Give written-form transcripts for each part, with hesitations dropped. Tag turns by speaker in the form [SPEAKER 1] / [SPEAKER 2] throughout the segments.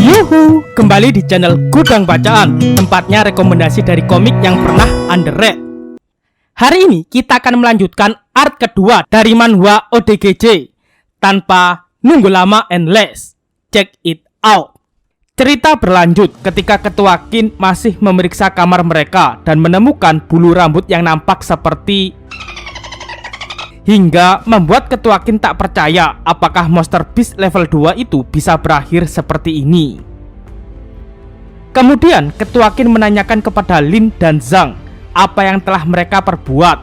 [SPEAKER 1] Yuhu, kembali di channel Gudang Bacaan, tempatnya rekomendasi dari komik yang pernah underread. Hari ini kita akan melanjutkan art kedua dari manhwa ODGJ tanpa nunggu lama and less. Check it out. Cerita berlanjut ketika Ketua Kin masih memeriksa kamar mereka dan menemukan bulu rambut yang nampak seperti, hingga membuat Ketua Kin tak percaya apakah Monster Beast level 2 itu bisa berakhir seperti ini. Kemudian Ketua Kin menanyakan kepada Lin dan Zhang apa yang telah mereka perbuat,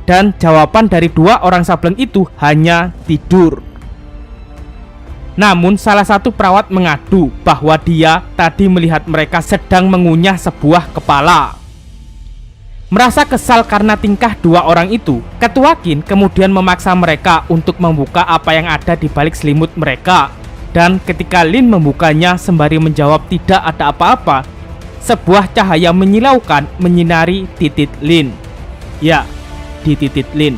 [SPEAKER 1] dan jawaban dari dua orang sableng itu hanya tidur. Namun salah satu perawat mengadu bahwa dia tadi melihat mereka sedang mengunyah sebuah kepala. Merasa kesal karena tingkah dua orang itu, Ketua Kin kemudian memaksa mereka untuk membuka apa yang ada di balik selimut mereka. Dan ketika Lin membukanya sembari menjawab tidak ada apa-apa, sebuah cahaya menyilaukan menyinari titik Lin. Ya, di titik Lin.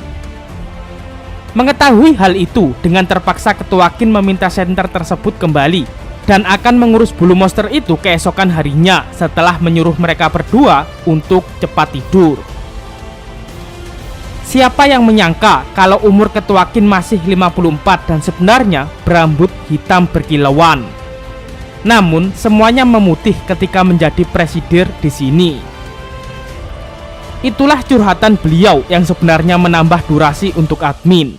[SPEAKER 1] Mengetahui hal itu, dengan terpaksa Ketua Kin meminta senter tersebut kembali dan akan mengurus bulu monster itu keesokan harinya setelah menyuruh mereka berdua untuk cepat tidur. Siapa yang menyangka kalau umur Ketua Kin masih 54 dan sebenarnya berambut hitam berkilauan. Namun semuanya memutih ketika menjadi presidir di sini. Itulah curhatan beliau yang sebenarnya menambah durasi untuk admin.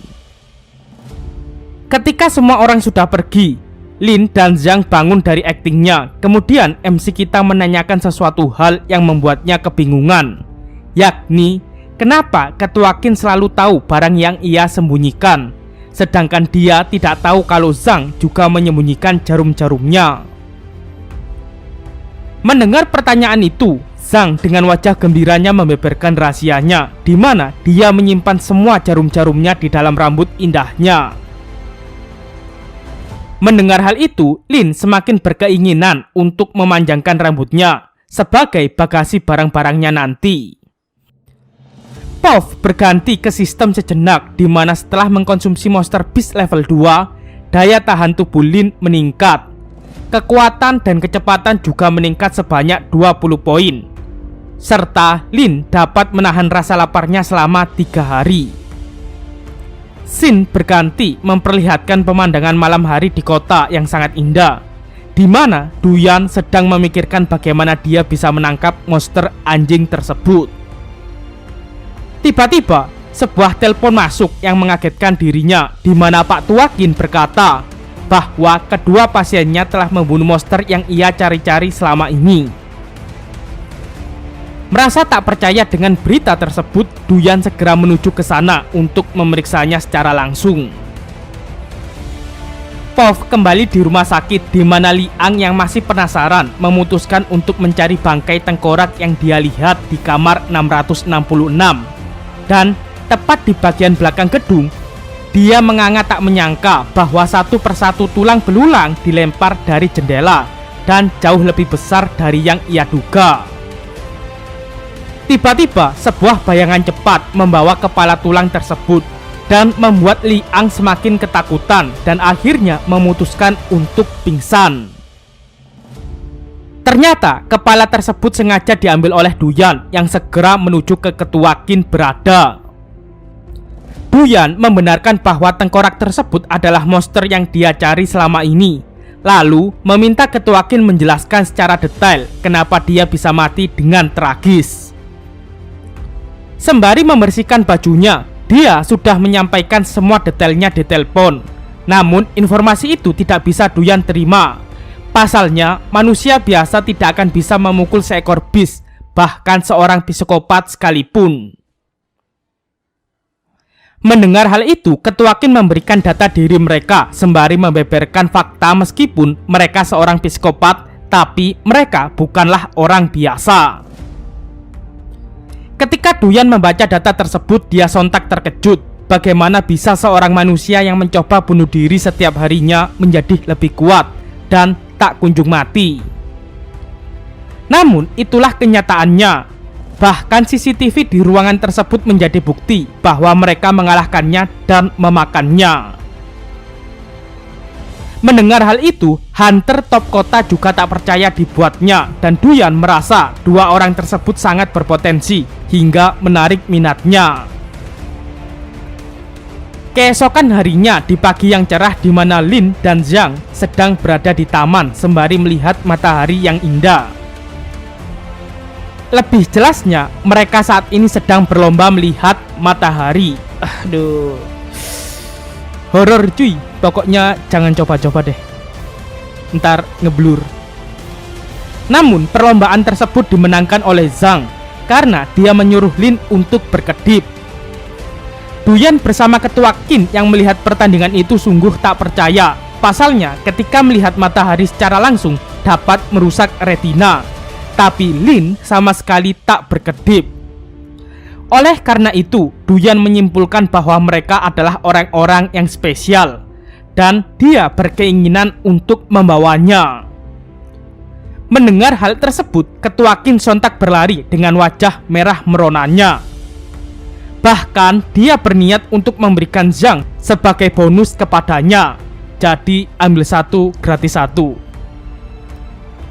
[SPEAKER 1] Ketika semua orang sudah pergi, Lin dan Zhang bangun dari aktingnya. Kemudian MC kita menanyakan sesuatu hal yang membuatnya kebingungan, yakni kenapa Ketua Kin selalu tahu barang yang ia sembunyikan, sedangkan dia tidak tahu kalau Zhang juga menyembunyikan jarum-jarumnya. Mendengar pertanyaan itu, Zhang dengan wajah gembiranya membeberkan rahasianya, di mana dia menyimpan semua jarum-jarumnya di dalam rambut indahnya. Mendengar hal itu, Lin semakin berkeinginan untuk memanjangkan rambutnya sebagai bagasi barang-barangnya nanti. Puff berganti ke sistem sejenak, di mana setelah mengkonsumsi Monster Beast level 2, daya tahan tubuh Lin meningkat. Kekuatan dan kecepatan juga meningkat sebanyak 20 poin. Serta Lin dapat menahan rasa laparnya selama 3 hari. Scene berganti memperlihatkan pemandangan malam hari di kota yang sangat indah, di mana Duyan sedang memikirkan bagaimana dia bisa menangkap monster anjing tersebut. Tiba-tiba sebuah telepon masuk yang mengagetkan dirinya, di mana Pak Tua Kin berkata bahwa kedua pasiennya telah membunuh monster yang ia cari-cari selama ini. Merasa tak percaya dengan berita tersebut, Duyan segera menuju ke sana untuk memeriksanya secara langsung. Puff kembali di rumah sakit, di mana Liang yang masih penasaran memutuskan untuk mencari bangkai tengkorak yang dia lihat di kamar 666. Dan tepat di bagian belakang gedung, dia menganga tak menyangka bahwa satu persatu tulang belulang dilempar dari jendela dan jauh lebih besar dari yang ia duga. Tiba-tiba sebuah bayangan cepat membawa kepala tulang tersebut dan membuat Liang semakin ketakutan dan akhirnya memutuskan untuk pingsan. Ternyata kepala tersebut sengaja diambil oleh Duyan yang segera menuju ke Ketua Kin berada. Duyan membenarkan bahwa tengkorak tersebut adalah monster yang dia cari selama ini, lalu meminta Ketua Kin menjelaskan secara detail kenapa dia bisa mati dengan tragis. Sembari membersihkan bajunya, dia sudah menyampaikan semua detailnya di telepon. Namun informasi itu tidak bisa Duyan terima. Pasalnya, manusia biasa tidak akan bisa memukul seekor beast, bahkan seorang psikopat sekalipun. Mendengar hal itu, Ketua Kin memberikan data diri mereka sembari membeberkan fakta meskipun mereka seorang psikopat, tapi mereka bukanlah orang biasa. Ketika Duyan membaca data tersebut, dia sontak terkejut. Bagaimana bisa seorang manusia yang mencoba bunuh diri setiap harinya menjadi lebih kuat dan tak kunjung mati? Namun itulah kenyataannya. Bahkan CCTV di ruangan tersebut menjadi bukti bahwa mereka mengalahkannya dan memakannya. Mendengar hal itu, Hunter top kota juga tak percaya dibuatnya, dan Duyan merasa dua orang tersebut sangat berpotensi hingga menarik minatnya. Keesokan harinya, di pagi yang cerah di mana Lin dan Zhang sedang berada di taman sembari melihat matahari yang indah. Lebih jelasnya, mereka saat ini sedang berlomba melihat matahari. Aduh, horor cuy. Pokoknya jangan coba-coba deh, ntar ngeblur. Namun perlombaan tersebut dimenangkan oleh Zhang karena dia menyuruh Lin untuk berkedip. Duyan bersama ketua Qin yang melihat pertandingan itu sungguh tak percaya. Pasalnya ketika melihat matahari secara langsung dapat merusak retina, tapi Lin sama sekali tak berkedip. Oleh karena itu, Duyan menyimpulkan bahwa mereka adalah orang-orang yang spesial, dan dia berkeinginan untuk membawanya. Mendengar hal tersebut, ketua Qin sontak berlari dengan wajah merah meronanya. Bahkan dia berniat untuk memberikan Zhang sebagai bonus kepadanya. Jadi ambil satu gratis satu.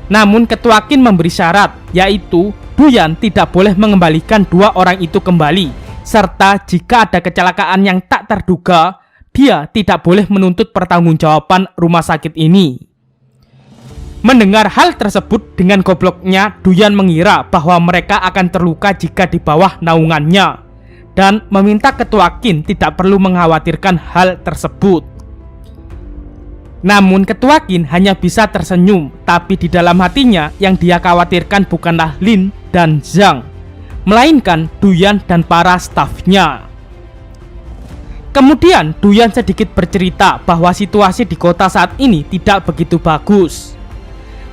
[SPEAKER 1] Namun ketua Qin memberi syarat, yaitu Duyan tidak boleh mengembalikan dua orang itu kembali, serta jika ada kecelakaan yang tak terduga, dia tidak boleh menuntut pertanggungjawaban rumah sakit ini. Mendengar hal tersebut, dengan gobloknya Duyan mengira bahwa mereka akan terluka jika di bawah naungannya, dan meminta ketua Qin tidak perlu mengkhawatirkan hal tersebut. Namun ketua Qin hanya bisa tersenyum, tapi di dalam hatinya yang dia khawatirkan bukanlah Lin dan Zhang, melainkan Duyan dan para stafnya. Kemudian Duyan sedikit bercerita bahwa situasi di kota saat ini tidak begitu bagus.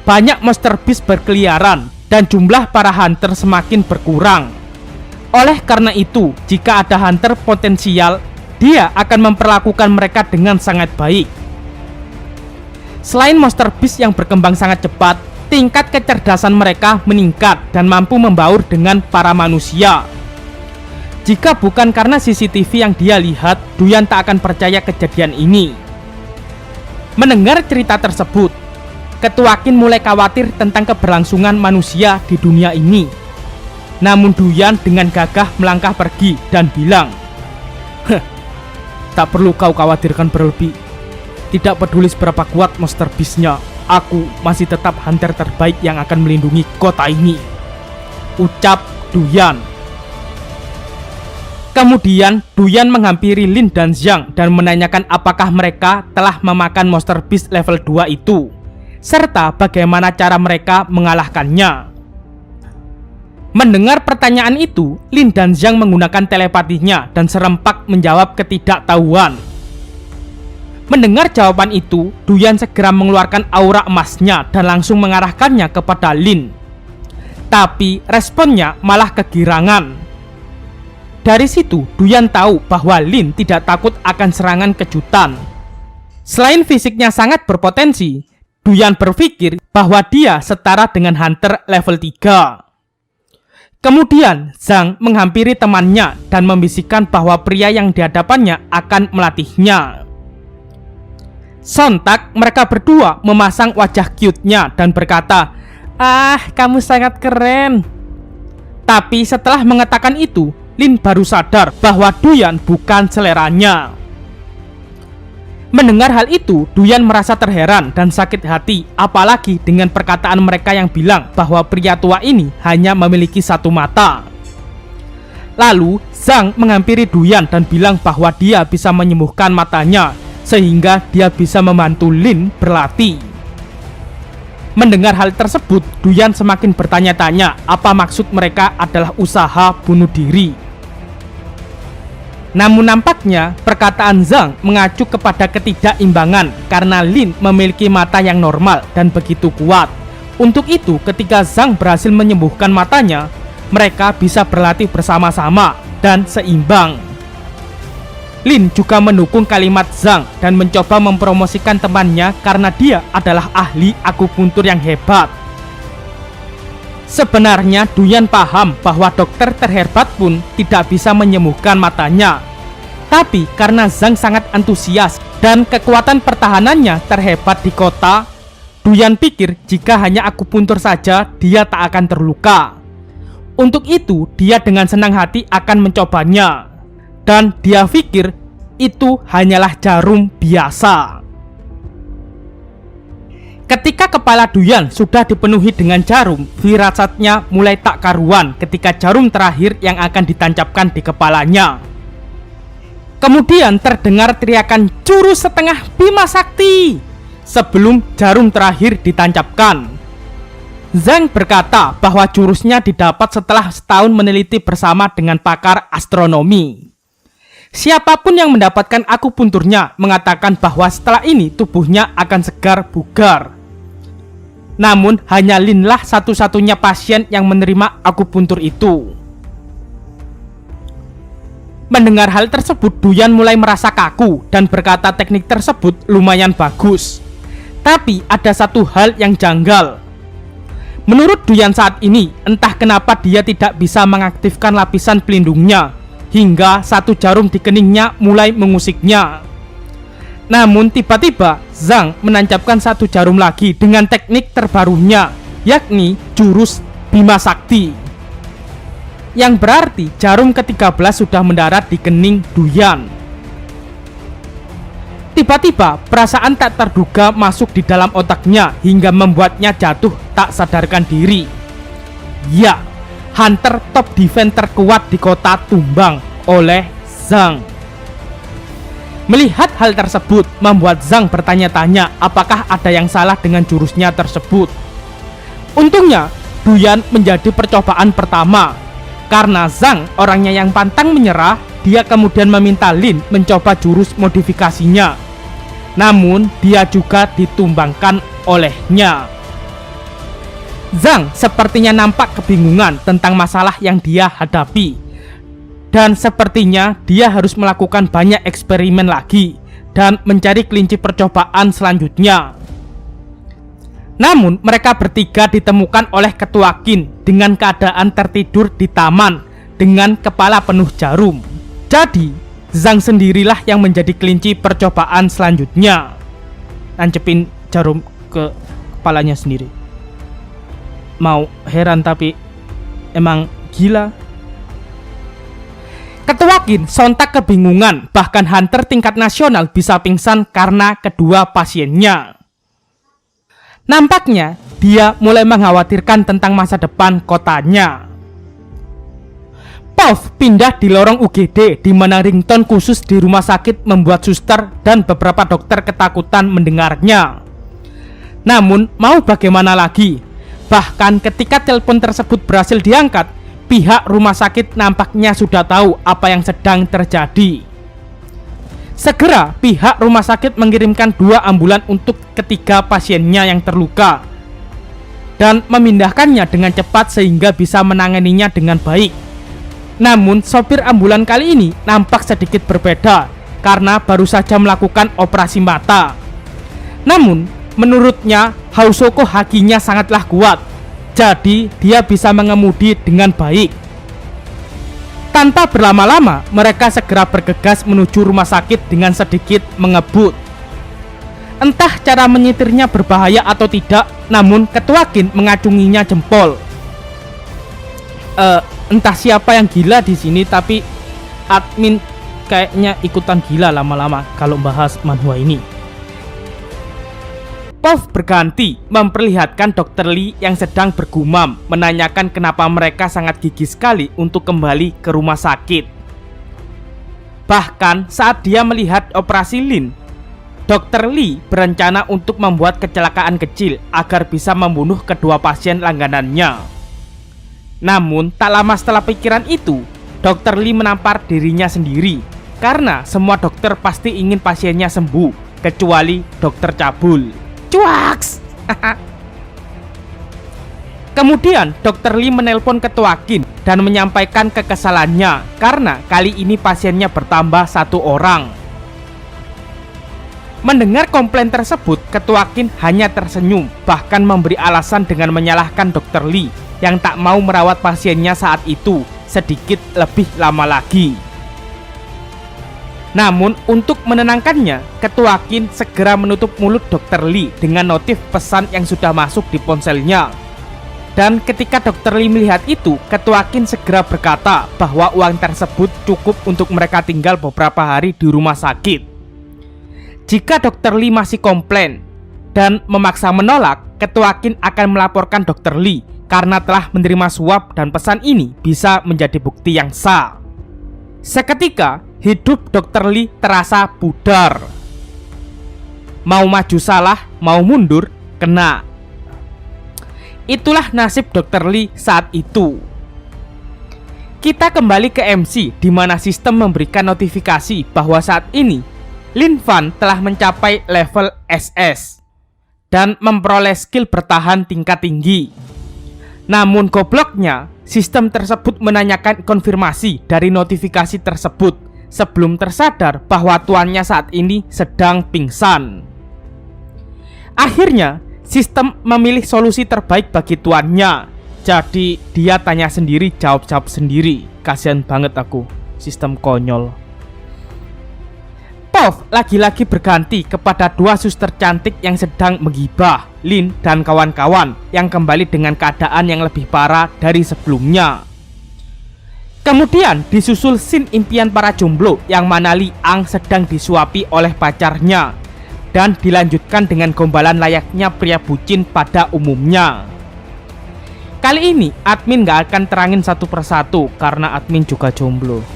[SPEAKER 1] Banyak monster beast berkeliaran dan jumlah para hunter semakin berkurang. Oleh karena itu, jika ada hunter potensial, dia akan memperlakukan mereka dengan sangat baik. Selain monster beast yang berkembang sangat cepat, tingkat kecerdasan mereka meningkat dan mampu membaur dengan para manusia. Jika bukan karena CCTV yang dia lihat, Duyan tak akan percaya kejadian ini. Mendengar cerita tersebut, ketua Qin mulai khawatir tentang keberlangsungan manusia di dunia ini. Namun Duyan dengan gagah melangkah pergi dan bilang, tak perlu kau khawatirkan berlebih. Tidak peduli seberapa kuat monster beast-nya, aku masih tetap hunter terbaik yang akan melindungi kota ini, ucap Duyan. Kemudian Duyan menghampiri Lin dan Zhang dan menanyakan apakah mereka telah memakan monster beast level 2 itu, serta bagaimana cara mereka mengalahkannya. Mendengar pertanyaan itu, Lin dan Zhang menggunakan telepatinya dan serempak menjawab ketidaktahuan. Mendengar jawaban itu, Duyan segera mengeluarkan aura emasnya dan langsung mengarahkannya kepada Lin. Tapi responnya malah kegirangan. Dari situ, Duyan tahu bahwa Lin tidak takut akan serangan kejutan. Selain fisiknya sangat berpotensi, Duyan berpikir bahwa dia setara dengan hunter level 3. Kemudian Zhang menghampiri temannya dan membisikkan bahwa pria yang di hadapannya akan melatihnya. Sontak mereka berdua memasang wajah cute-nya dan berkata, "Ah, kamu sangat keren." Tapi setelah mengatakan itu, Lin baru sadar bahwa Duyan bukan seleranya. Mendengar hal itu, Duyan merasa terheran dan sakit hati, apalagi dengan perkataan mereka yang bilang bahwa pria tua ini hanya memiliki satu mata. Lalu Zhang menghampiri Duyan dan bilang bahwa dia bisa menyembuhkan matanya, sehingga dia bisa membantu Lin berlatih. Mendengar hal tersebut, Duyan semakin bertanya-tanya apa maksud mereka adalah usaha bunuh diri. Namun nampaknya perkataan Zhang mengacu kepada ketidakimbangan karena Lin memiliki mata yang normal dan begitu kuat. Untuk itu ketika Zhang berhasil menyembuhkan matanya, mereka bisa berlatih bersama-sama dan seimbang. Lin juga mendukung kalimat Zhang dan mencoba mempromosikan temannya karena dia adalah ahli akupuntur yang hebat. Sebenarnya Duyan paham bahwa dokter terhebat pun tidak bisa menyembuhkan matanya. Tapi karena Zhang sangat antusias dan kekuatan pertahanannya terhebat di kota, Duyan pikir jika hanya akupuntur saja dia tak akan terluka. Untuk itu dia dengan senang hati akan mencobanya. Dan dia pikir itu hanyalah jarum biasa. Ketika kepala Duyan sudah dipenuhi dengan jarum, firasatnya mulai tak karuan ketika jarum terakhir yang akan ditancapkan di kepalanya. Kemudian terdengar teriakan jurus setengah Bima Sakti sebelum jarum terakhir ditancapkan. Zhang berkata bahwa jurusnya didapat setelah setahun meneliti bersama dengan pakar astronomi. Siapapun yang mendapatkan akupunturnya mengatakan bahwa setelah ini tubuhnya akan segar bugar. Namun hanya Lin lah satu-satunya pasien yang menerima akupuntur itu. Mendengar hal tersebut, Duyan mulai merasa kaku dan berkata teknik tersebut lumayan bagus. Tapi ada satu hal yang janggal. Menurut Duyan saat ini, entah kenapa dia tidak bisa mengaktifkan lapisan pelindungnya, hingga satu jarum di keningnya mulai mengusiknya. Namun tiba-tiba Zhang menancapkan satu jarum lagi dengan teknik terbarunya, yakni jurus Bima Sakti. Yang berarti jarum ke-13 sudah mendarat di kening Duyan. Tiba-tiba perasaan tak terduga masuk di dalam otaknya hingga membuatnya jatuh tak sadarkan diri. Ya, hunter top defense terkuat di kota tumbang oleh Zhang. Melihat hal tersebut membuat Zhang bertanya-tanya apakah ada yang salah dengan jurusnya tersebut. Untungnya Duyan menjadi percobaan pertama. Karena Zhang orangnya yang pantang menyerah, dia kemudian meminta Lin mencoba jurus modifikasinya. Namun dia juga ditumbangkan olehnya. Zhang sepertinya nampak kebingungan tentang masalah yang dia hadapi. Dan sepertinya dia harus melakukan banyak eksperimen lagi dan mencari kelinci percobaan selanjutnya. Namun mereka bertiga ditemukan oleh Ketua Qin dengan keadaan tertidur di taman dengan kepala penuh jarum. Jadi Zhang sendirilah yang menjadi kelinci percobaan selanjutnya. Nancepin jarum ke kepalanya sendiri. Mau heran tapi emang gila. Ketua Qin sontak kebingungan, bahkan hunter tingkat nasional bisa pingsan karena kedua pasiennya. Nampaknya dia mulai mengkhawatirkan tentang masa depan kotanya. Puff pindah di lorong UGD di mana ringtone khusus di rumah sakit membuat suster dan beberapa dokter ketakutan mendengarnya. Namun mau bagaimana lagi? Bahkan ketika telepon tersebut berhasil diangkat, pihak rumah sakit nampaknya sudah tahu apa yang sedang terjadi. Segera pihak rumah sakit mengirimkan 2 ambulan untuk ketiga pasiennya yang terluka dan memindahkannya dengan cepat sehingga bisa menanganinya dengan baik. Namun sopir ambulan kali ini nampak sedikit berbeda karena baru saja melakukan operasi mata. Namun menurutnya Hausoko hakinya sangatlah kuat, jadi dia bisa mengemudi dengan baik. Tanpa berlama-lama, mereka segera bergegas menuju rumah sakit dengan sedikit mengebut. Entah cara menyetirnya berbahaya atau tidak, namun Ketua Qin mengacunginya jempol. Entah siapa yang gila di sini, tapi admin kayaknya ikutan gila lama-lama kalau bahas manhwa ini. Puff berganti memperlihatkan Dr. Lee yang sedang bergumam, menanyakan kenapa mereka sangat gigih sekali untuk kembali ke rumah sakit. Bahkan saat dia melihat operasi Lin, Dr. Lee berencana untuk membuat kecelakaan kecil agar bisa membunuh kedua pasien langganannya. Namun tak lama setelah pikiran itu, Dr. Lee menampar dirinya sendiri, karena semua dokter pasti ingin pasiennya sembuh, kecuali Dr. Cabul. Cuaks! Kemudian Dr. Lee menelpon Ketua Qin dan menyampaikan kekesalannya karena kali ini pasiennya bertambah 1 orang. Mendengar komplain tersebut, Ketua Qin hanya tersenyum, bahkan memberi alasan dengan menyalahkan Dr. Lee yang tak mau merawat pasiennya saat itu sedikit lebih lama lagi. Namun untuk menenangkannya, Ketua Qin segera menutup mulut Dr. Lee dengan notif pesan yang sudah masuk di ponselnya. Dan ketika Dr. Lee melihat itu, Ketua Qin segera berkata bahwa uang tersebut cukup untuk mereka tinggal beberapa hari di rumah sakit. Jika Dr. Lee masih komplain dan memaksa menolak, Ketua Qin akan melaporkan Dr. Lee karena telah menerima suap dan pesan ini bisa menjadi bukti yang sah. Seketika, hidup Dr. Lee terasa pudar. Mau maju salah, mau mundur, kena. Itulah nasib Dr. Lee saat itu. Kita kembali ke MC, di mana sistem memberikan notifikasi bahwa saat ini Lin Fan telah mencapai level SS dan memperoleh skill bertahan tingkat tinggi. Namun gobloknya, sistem tersebut menanyakan konfirmasi dari notifikasi tersebut sebelum tersadar bahwa tuannya saat ini sedang pingsan. Akhirnya, sistem memilih solusi terbaik bagi tuannya. Jadi dia tanya sendiri, jawab-jawab sendiri. Kasian banget aku, sistem konyol. Puff lagi-lagi berganti kepada dua suster cantik yang sedang menggibah Lin dan kawan-kawan yang kembali dengan keadaan yang lebih parah dari sebelumnya. Kemudian disusul scene impian para jomblo yang mana Li Ang sedang disuapi oleh pacarnya, dan dilanjutkan dengan gombalan layaknya pria bucin pada umumnya. Kali ini admin gak akan terangin satu persatu karena admin juga jomblo.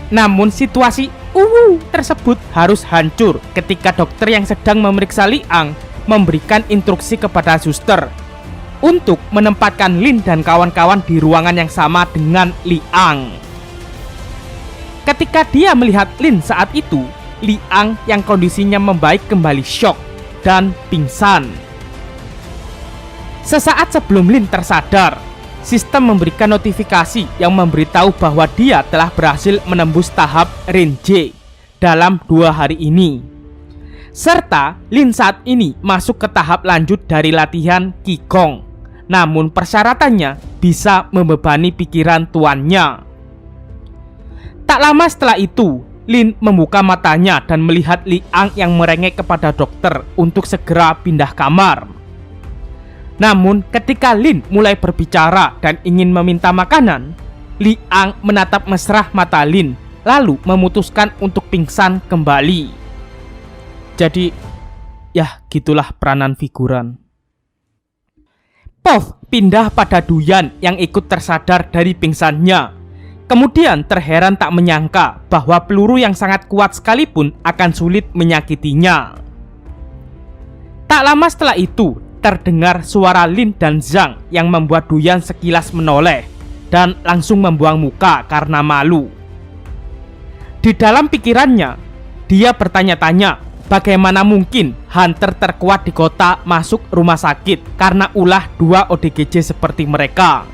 [SPEAKER 1] Namun situasi tersebut harus hancur ketika dokter yang sedang memeriksa Li Ang memberikan instruksi kepada suster untuk menempatkan Lin dan kawan-kawan di ruangan yang sama dengan Li Ang. Ketika dia melihat Lin saat itu, Li Ang yang kondisinya membaik kembali syok dan pingsan. Sesaat sebelum Lin tersadar, sistem memberikan notifikasi yang memberitahu bahwa dia telah berhasil menembus tahap Renje dalam 2 hari ini. Serta Lin saat ini masuk ke tahap lanjut dari latihan Qigong. Namun persyaratannya bisa membebani pikiran tuannya. Tak lama setelah itu, Lin membuka matanya dan melihat Li Ang yang merengek kepada dokter untuk segera pindah kamar. Namun ketika Lin mulai berbicara dan ingin meminta makanan, Li Ang menatap mesra mata Lin, lalu memutuskan untuk pingsan kembali. Jadi, ya gitulah peranan figuran. Puff pindah pada Duyan yang ikut tersadar dari pingsannya. Kemudian terheran tak menyangka bahwa peluru yang sangat kuat sekalipun akan sulit menyakitinya. Tak lama setelah itu, terdengar suara Lin dan Zhang yang membuat Duyan sekilas menoleh dan langsung membuang muka karena malu. Di dalam pikirannya, dia bertanya-tanya bagaimana mungkin hunter terkuat di kota masuk rumah sakit karena ulah 2 ODGJ seperti mereka.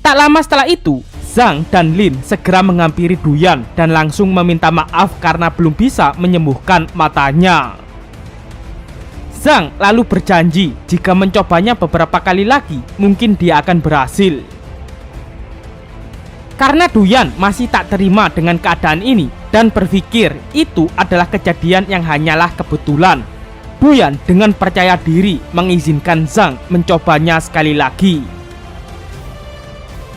[SPEAKER 1] Tak lama setelah itu, Zhang dan Lin segera menghampiri Duyan dan langsung meminta maaf karena belum bisa menyembuhkan matanya. Zhang lalu berjanji jika mencobanya beberapa kali lagi, mungkin dia akan berhasil. Karena Duyan masih tak terima dengan keadaan ini dan berpikir itu adalah kejadian yang hanyalah kebetulan, Duyan dengan percaya diri mengizinkan Zhang mencobanya sekali lagi.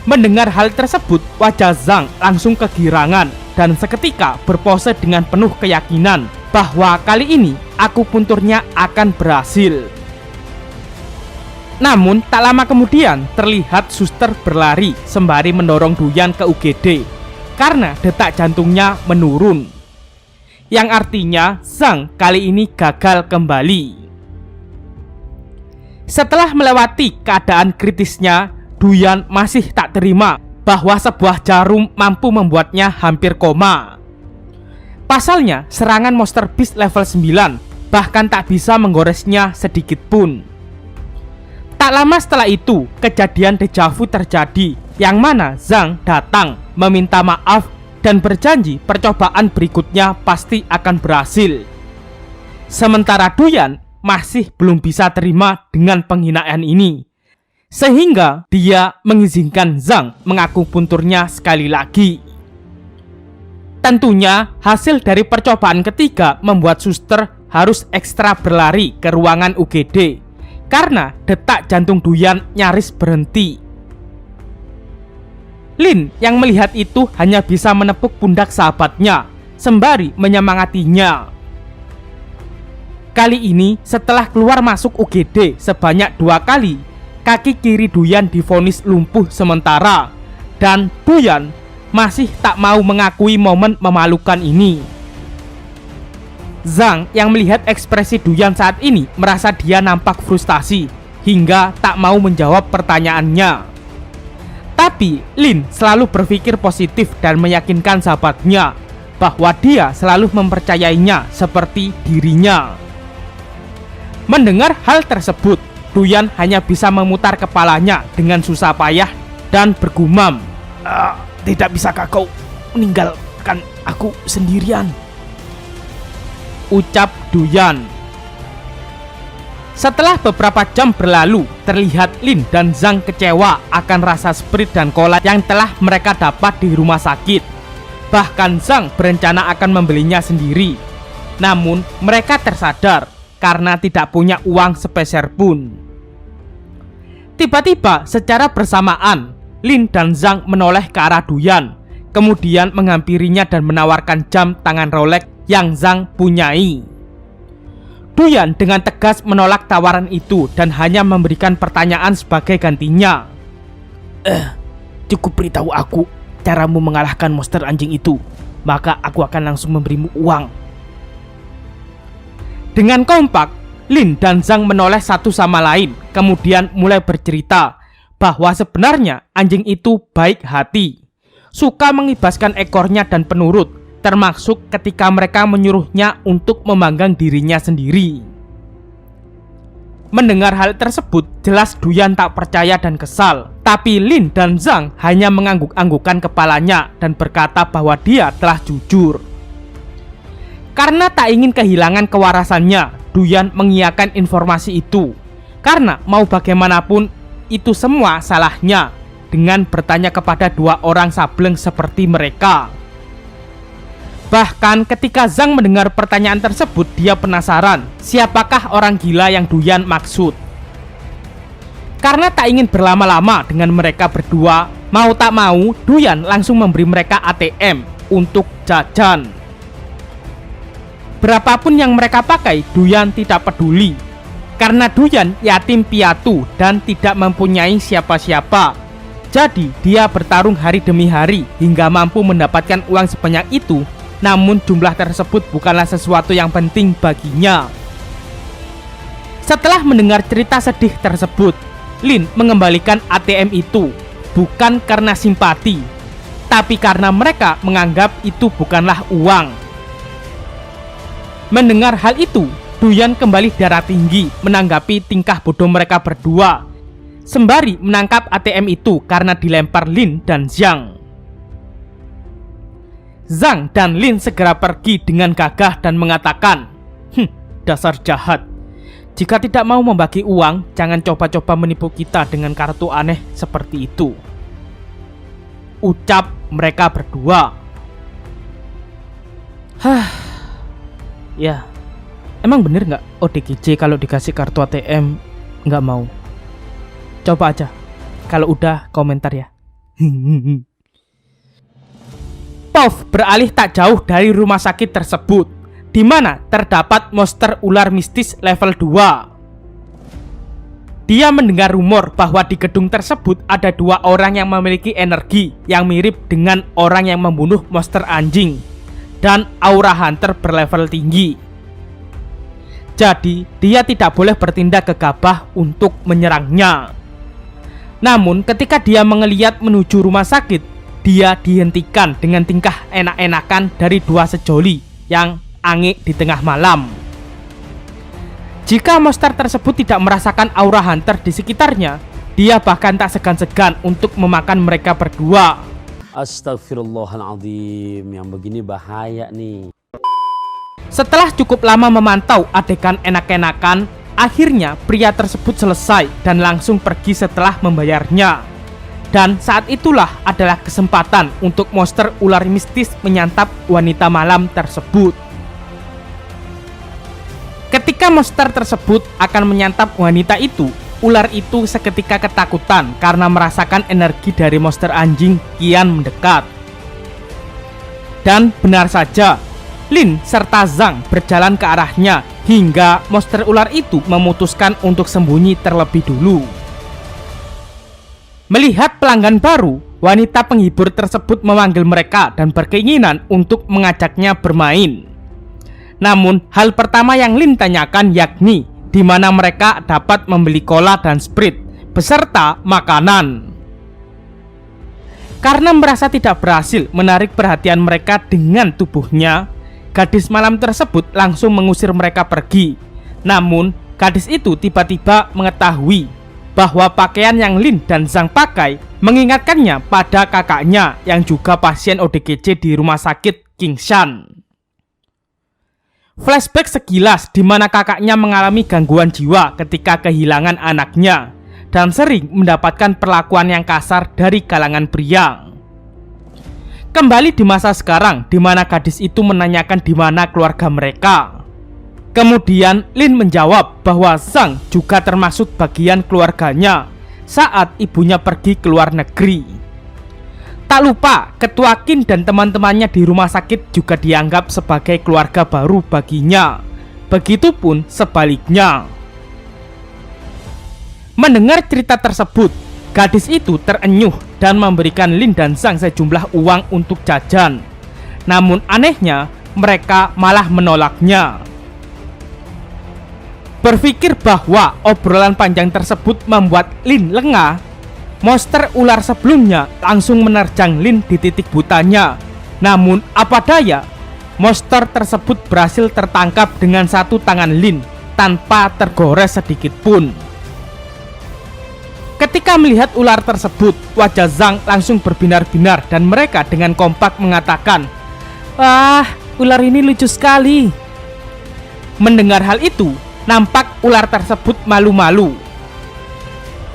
[SPEAKER 1] Mendengar hal tersebut, wajah Zhang langsung kegirangan dan seketika berpose dengan penuh keyakinan bahwa kali ini akupunturnya akan berhasil. Namun tak lama kemudian terlihat suster berlari sembari mendorong Duyan ke UGD karena detak jantungnya menurun, yang artinya Zhang kali ini gagal kembali. Setelah melewati keadaan kritisnya, Duyan masih tak terima bahwa sebuah jarum mampu membuatnya hampir koma. Pasalnya, serangan Monster Beast level 9 bahkan tak bisa menggoresnya sedikit pun. Tak lama setelah itu, kejadian dejavu terjadi, yang mana Zhang datang meminta maaf dan berjanji percobaan berikutnya pasti akan berhasil. Sementara Duyan masih belum bisa terima dengan penghinaan ini, sehingga dia mengizinkan Zhang mengakupunturnya sekali lagi. Tentunya hasil dari percobaan ketiga membuat suster harus ekstra berlari ke ruangan UGD karena detak jantung Duyan nyaris berhenti. Lin yang melihat itu hanya bisa menepuk pundak sahabatnya sembari menyemangatinya. Kali ini setelah keluar masuk UGD sebanyak 2 kali, kaki kiri Duyan divonis lumpuh sementara dan Duyan masih tak mau mengakui momen memalukan ini. Zhang yang melihat ekspresi Duyan saat ini merasa dia nampak frustasi hingga tak mau menjawab pertanyaannya. Tapi Lin selalu berpikir positif dan meyakinkan sahabatnya bahwa dia selalu mempercayainya seperti dirinya. Mendengar hal tersebut, Duyan hanya bisa memutar kepalanya dengan susah payah dan bergumam, "Tidak bisakah kau meninggalkan aku sendirian?" ucap Duyan. Setelah beberapa jam berlalu, terlihat Lin dan Zhang kecewa akan rasa Sprite dan cola yang telah mereka dapat di rumah sakit. Bahkan Zhang berencana akan membelinya sendiri. Namun mereka tersadar karena tidak punya uang sepeser pun. Tiba-tiba secara bersamaan, Lin dan Zhang menoleh ke arah Duyan, kemudian menghampirinya dan menawarkan jam tangan Rolex yang Zhang punyai. Duyan dengan tegas menolak tawaran itu dan hanya memberikan pertanyaan sebagai gantinya. Cukup beritahu aku caramu mengalahkan monster anjing itu, maka aku akan langsung memberimu uang. Dengan kompak, Lin dan Zhang menoleh satu sama lain, kemudian mulai bercerita bahwa sebenarnya anjing itu baik hati, suka mengibaskan ekornya dan penurut, termasuk ketika mereka menyuruhnya untuk memanggang dirinya sendiri. Mendengar hal tersebut, jelas Duyan tak percaya dan kesal. Tapi Lin dan Zhang hanya mengangguk-anggukkan kepalanya dan berkata bahwa dia telah jujur. Karena tak ingin kehilangan kewarasannya, Duyan mengiyakan informasi itu. Karena mau bagaimanapun, itu semua salahnya dengan bertanya kepada 2 orang sableng seperti mereka. Bahkan ketika Zhang mendengar pertanyaan tersebut, dia penasaran siapakah orang gila yang Duyan maksud. Karena tak ingin berlama-lama dengan mereka berdua, mau tak mau Duyan langsung memberi mereka ATM untuk jajan. Berapapun yang mereka pakai, Duyan tidak peduli. Karena Duyan yatim piatu dan tidak mempunyai siapa-siapa. Jadi dia bertarung hari demi hari hingga mampu mendapatkan uang sebanyak itu. Namun jumlah tersebut bukanlah sesuatu yang penting baginya. Setelah mendengar cerita sedih tersebut, Lin mengembalikan ATM itu bukan karena simpati, tapi karena mereka menganggap itu bukanlah uang. Mendengar hal itu, Duyan kembali darah tinggi menanggapi tingkah bodoh mereka berdua, sembari menangkap ATM itu karena dilempar Lin dan Zhang. Zhang dan Lin segera pergi dengan gagah dan mengatakan, dasar jahat. Jika tidak mau membagi uang, jangan coba-coba menipu kita dengan kartu aneh seperti itu, ucap mereka berdua. Ya, emang bener nggak ODGJ kalau dikasih kartu ATM nggak mau? Coba aja, kalau udah komentar ya. Puff beralih tak jauh dari rumah sakit tersebut, di mana terdapat monster ular mistis level 2. Dia mendengar rumor bahwa di gedung tersebut ada 2 orang yang memiliki energi yang mirip dengan orang yang membunuh monster anjing dan aura hunter berlevel tinggi. Jadi dia tidak boleh bertindak gegabah untuk menyerangnya. Namun ketika dia mengeliat menuju rumah sakit, dia dihentikan dengan tingkah enak-enakan dari 2 sejoli yang angik di tengah malam. Jika monster tersebut tidak merasakan aura hunter di sekitarnya, dia bahkan tak segan-segan untuk memakan mereka berdua.
[SPEAKER 2] Astagfirullahaladzim, yang begini bahaya nih.
[SPEAKER 1] Setelah cukup lama memantau adegan enak-enakan, akhirnya pria tersebut selesai dan langsung pergi setelah membayarnya. Dan saat itulah adalah kesempatan untuk monster ular mistis menyantap wanita malam tersebut. Ketika monster tersebut akan menyantap wanita itu, ular itu seketika ketakutan karena merasakan energi dari monster anjing kian mendekat. Dan benar saja, Lin serta Zhang berjalan ke arahnya hingga monster ular itu memutuskan untuk sembunyi terlebih dulu. Melihat pelanggan baru, wanita penghibur tersebut memanggil mereka dan berkeinginan untuk mengajaknya bermain. Namun, hal pertama yang Lin tanyakan yakni di mana mereka dapat membeli cola dan Sprite beserta makanan. Karena merasa tidak berhasil menarik perhatian mereka dengan tubuhnya, gadis malam tersebut langsung mengusir mereka pergi. Namun, gadis itu tiba-tiba mengetahui bahwa pakaian yang Lin dan Zhang pakai mengingatkannya pada kakaknya yang juga pasien ODGJ di rumah sakit Kingshan. Flashback sekilas di mana kakaknya mengalami gangguan jiwa ketika kehilangan anaknya dan sering mendapatkan perlakuan yang kasar dari kalangan pria. Kembali di masa sekarang di mana gadis itu menanyakan di mana keluarga mereka. Kemudian Lin menjawab bahwa Zhang juga termasuk bagian keluarganya saat ibunya pergi ke luar negeri. Tak lupa, Ketua Qin dan teman-temannya di rumah sakit juga dianggap sebagai keluarga baru baginya. Begitupun sebaliknya. Mendengar cerita tersebut, gadis itu terenyuh dan memberikan Lin dan Zhang sejumlah uang untuk jajan. Namun anehnya, mereka malah menolaknya. Berpikir bahwa obrolan panjang tersebut membuat Lin lengah, monster ular sebelumnya langsung menerjang Lin di titik butanya. Namun apa daya, monster tersebut berhasil tertangkap dengan satu tangan Lin tanpa tergores sedikit pun. Ketika melihat ular tersebut, wajah Zhang langsung berbinar-binar dan mereka dengan kompak mengatakan, "Wah, ular ini lucu sekali." Mendengar hal itu, nampak ular tersebut malu-malu.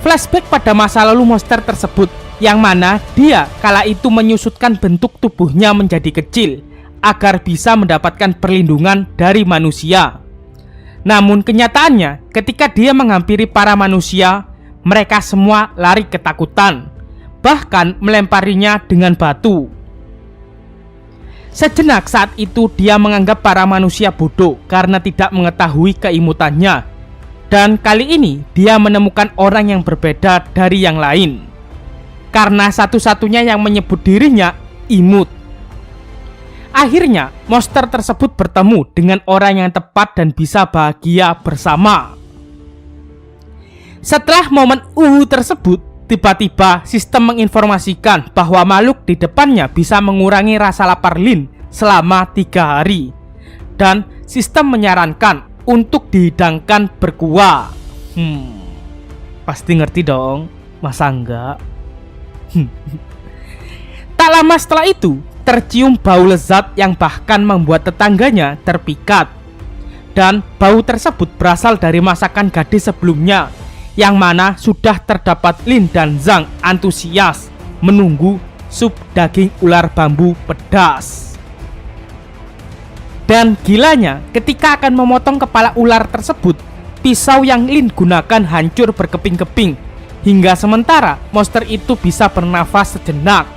[SPEAKER 1] Flashback pada masa lalu monster tersebut, yang mana dia kala itu menyusutkan bentuk tubuhnya menjadi kecil agar bisa mendapatkan perlindungan dari manusia. Namun kenyataannya, ketika dia menghampiri para manusia, mereka semua lari ketakutan, bahkan melemparinya dengan batu. Sejenak saat itu dia menganggap para manusia bodoh karena tidak mengetahui keimutannya. Dan kali ini dia menemukan orang yang berbeda dari yang lain. Karena satu-satunya yang menyebut dirinya imut. Akhirnya monster tersebut bertemu dengan orang yang tepat dan bisa bahagia bersama. Setelah momen tersebut, tiba-tiba sistem menginformasikan bahwa makhluk di depannya bisa mengurangi rasa lapar Lin selama 3 hari. Dan sistem menyarankan untuk dihidangkan berkuah. Pasti ngerti dong, masa enggak? Tak lama setelah itu, tercium bau lezat yang bahkan membuat tetangganya terpikat. Dan bau tersebut berasal dari masakan gadis sebelumnya, yang mana sudah terdapat Lin dan Zhang antusias menunggu sup daging ular bambu pedas. Dan gilanya, ketika akan memotong kepala ular tersebut, pisau yang Lin gunakan hancur berkeping-keping, hingga sementara monster itu bisa bernafas sejenak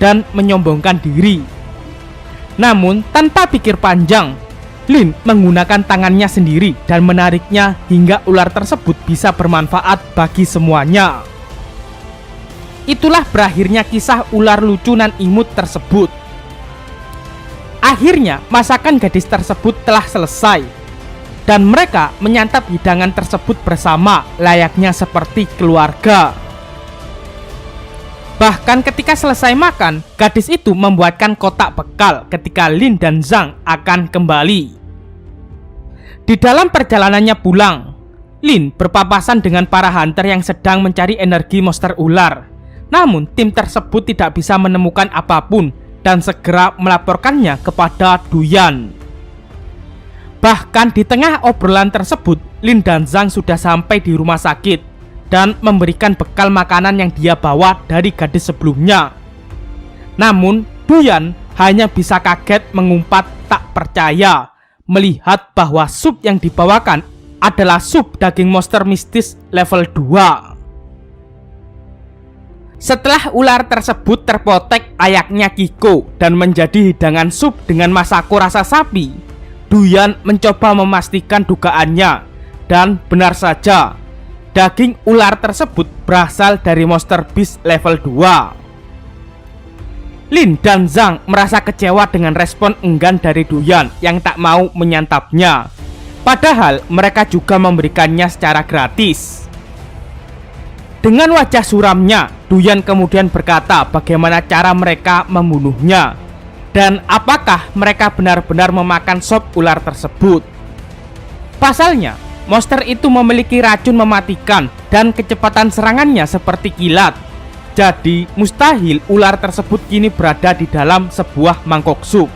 [SPEAKER 1] dan menyombongkan diri. Namun tanpa pikir panjang, Lin menggunakan tangannya sendiri dan menariknya hingga ular tersebut bisa bermanfaat bagi semuanya. Itulah berakhirnya kisah ular lucu nan imut tersebut. Akhirnya masakan gadis tersebut telah selesai dan mereka menyantap hidangan tersebut bersama layaknya seperti keluarga. Bahkan ketika selesai makan, gadis itu membuatkan kotak bekal ketika Lin dan Zhang akan kembali. Di dalam perjalanannya pulang, Lin berpapasan dengan para hunter yang sedang mencari energi monster ular. Namun tim tersebut tidak bisa menemukan apapun dan segera melaporkannya kepada Duyan. Bahkan di tengah obrolan tersebut, Lin dan Zhang sudah sampai di rumah sakit dan memberikan bekal makanan yang dia bawa dari gadis sebelumnya. Namun, Duyan hanya bisa kaget mengumpat tak percaya melihat bahwa sup yang dibawakan adalah sup daging monster mistis level 2. Setelah ular tersebut terpotek layaknya Kiko dan menjadi hidangan sup dengan masako rasa sapi, Duyan mencoba memastikan dugaannya, dan benar saja, daging ular tersebut berasal dari monster beast level 2. Lin dan Zhang merasa kecewa dengan respon enggan dari Duyan yang tak mau menyantapnya, padahal mereka juga memberikannya secara gratis. Dengan wajah suramnya, Duyan kemudian berkata bagaimana cara mereka membunuhnya dan apakah mereka benar-benar memakan sop ular tersebut. Pasalnya, monster itu memiliki racun mematikan dan kecepatan serangannya seperti kilat. Jadi, mustahil ular tersebut kini berada di dalam sebuah mangkok sup.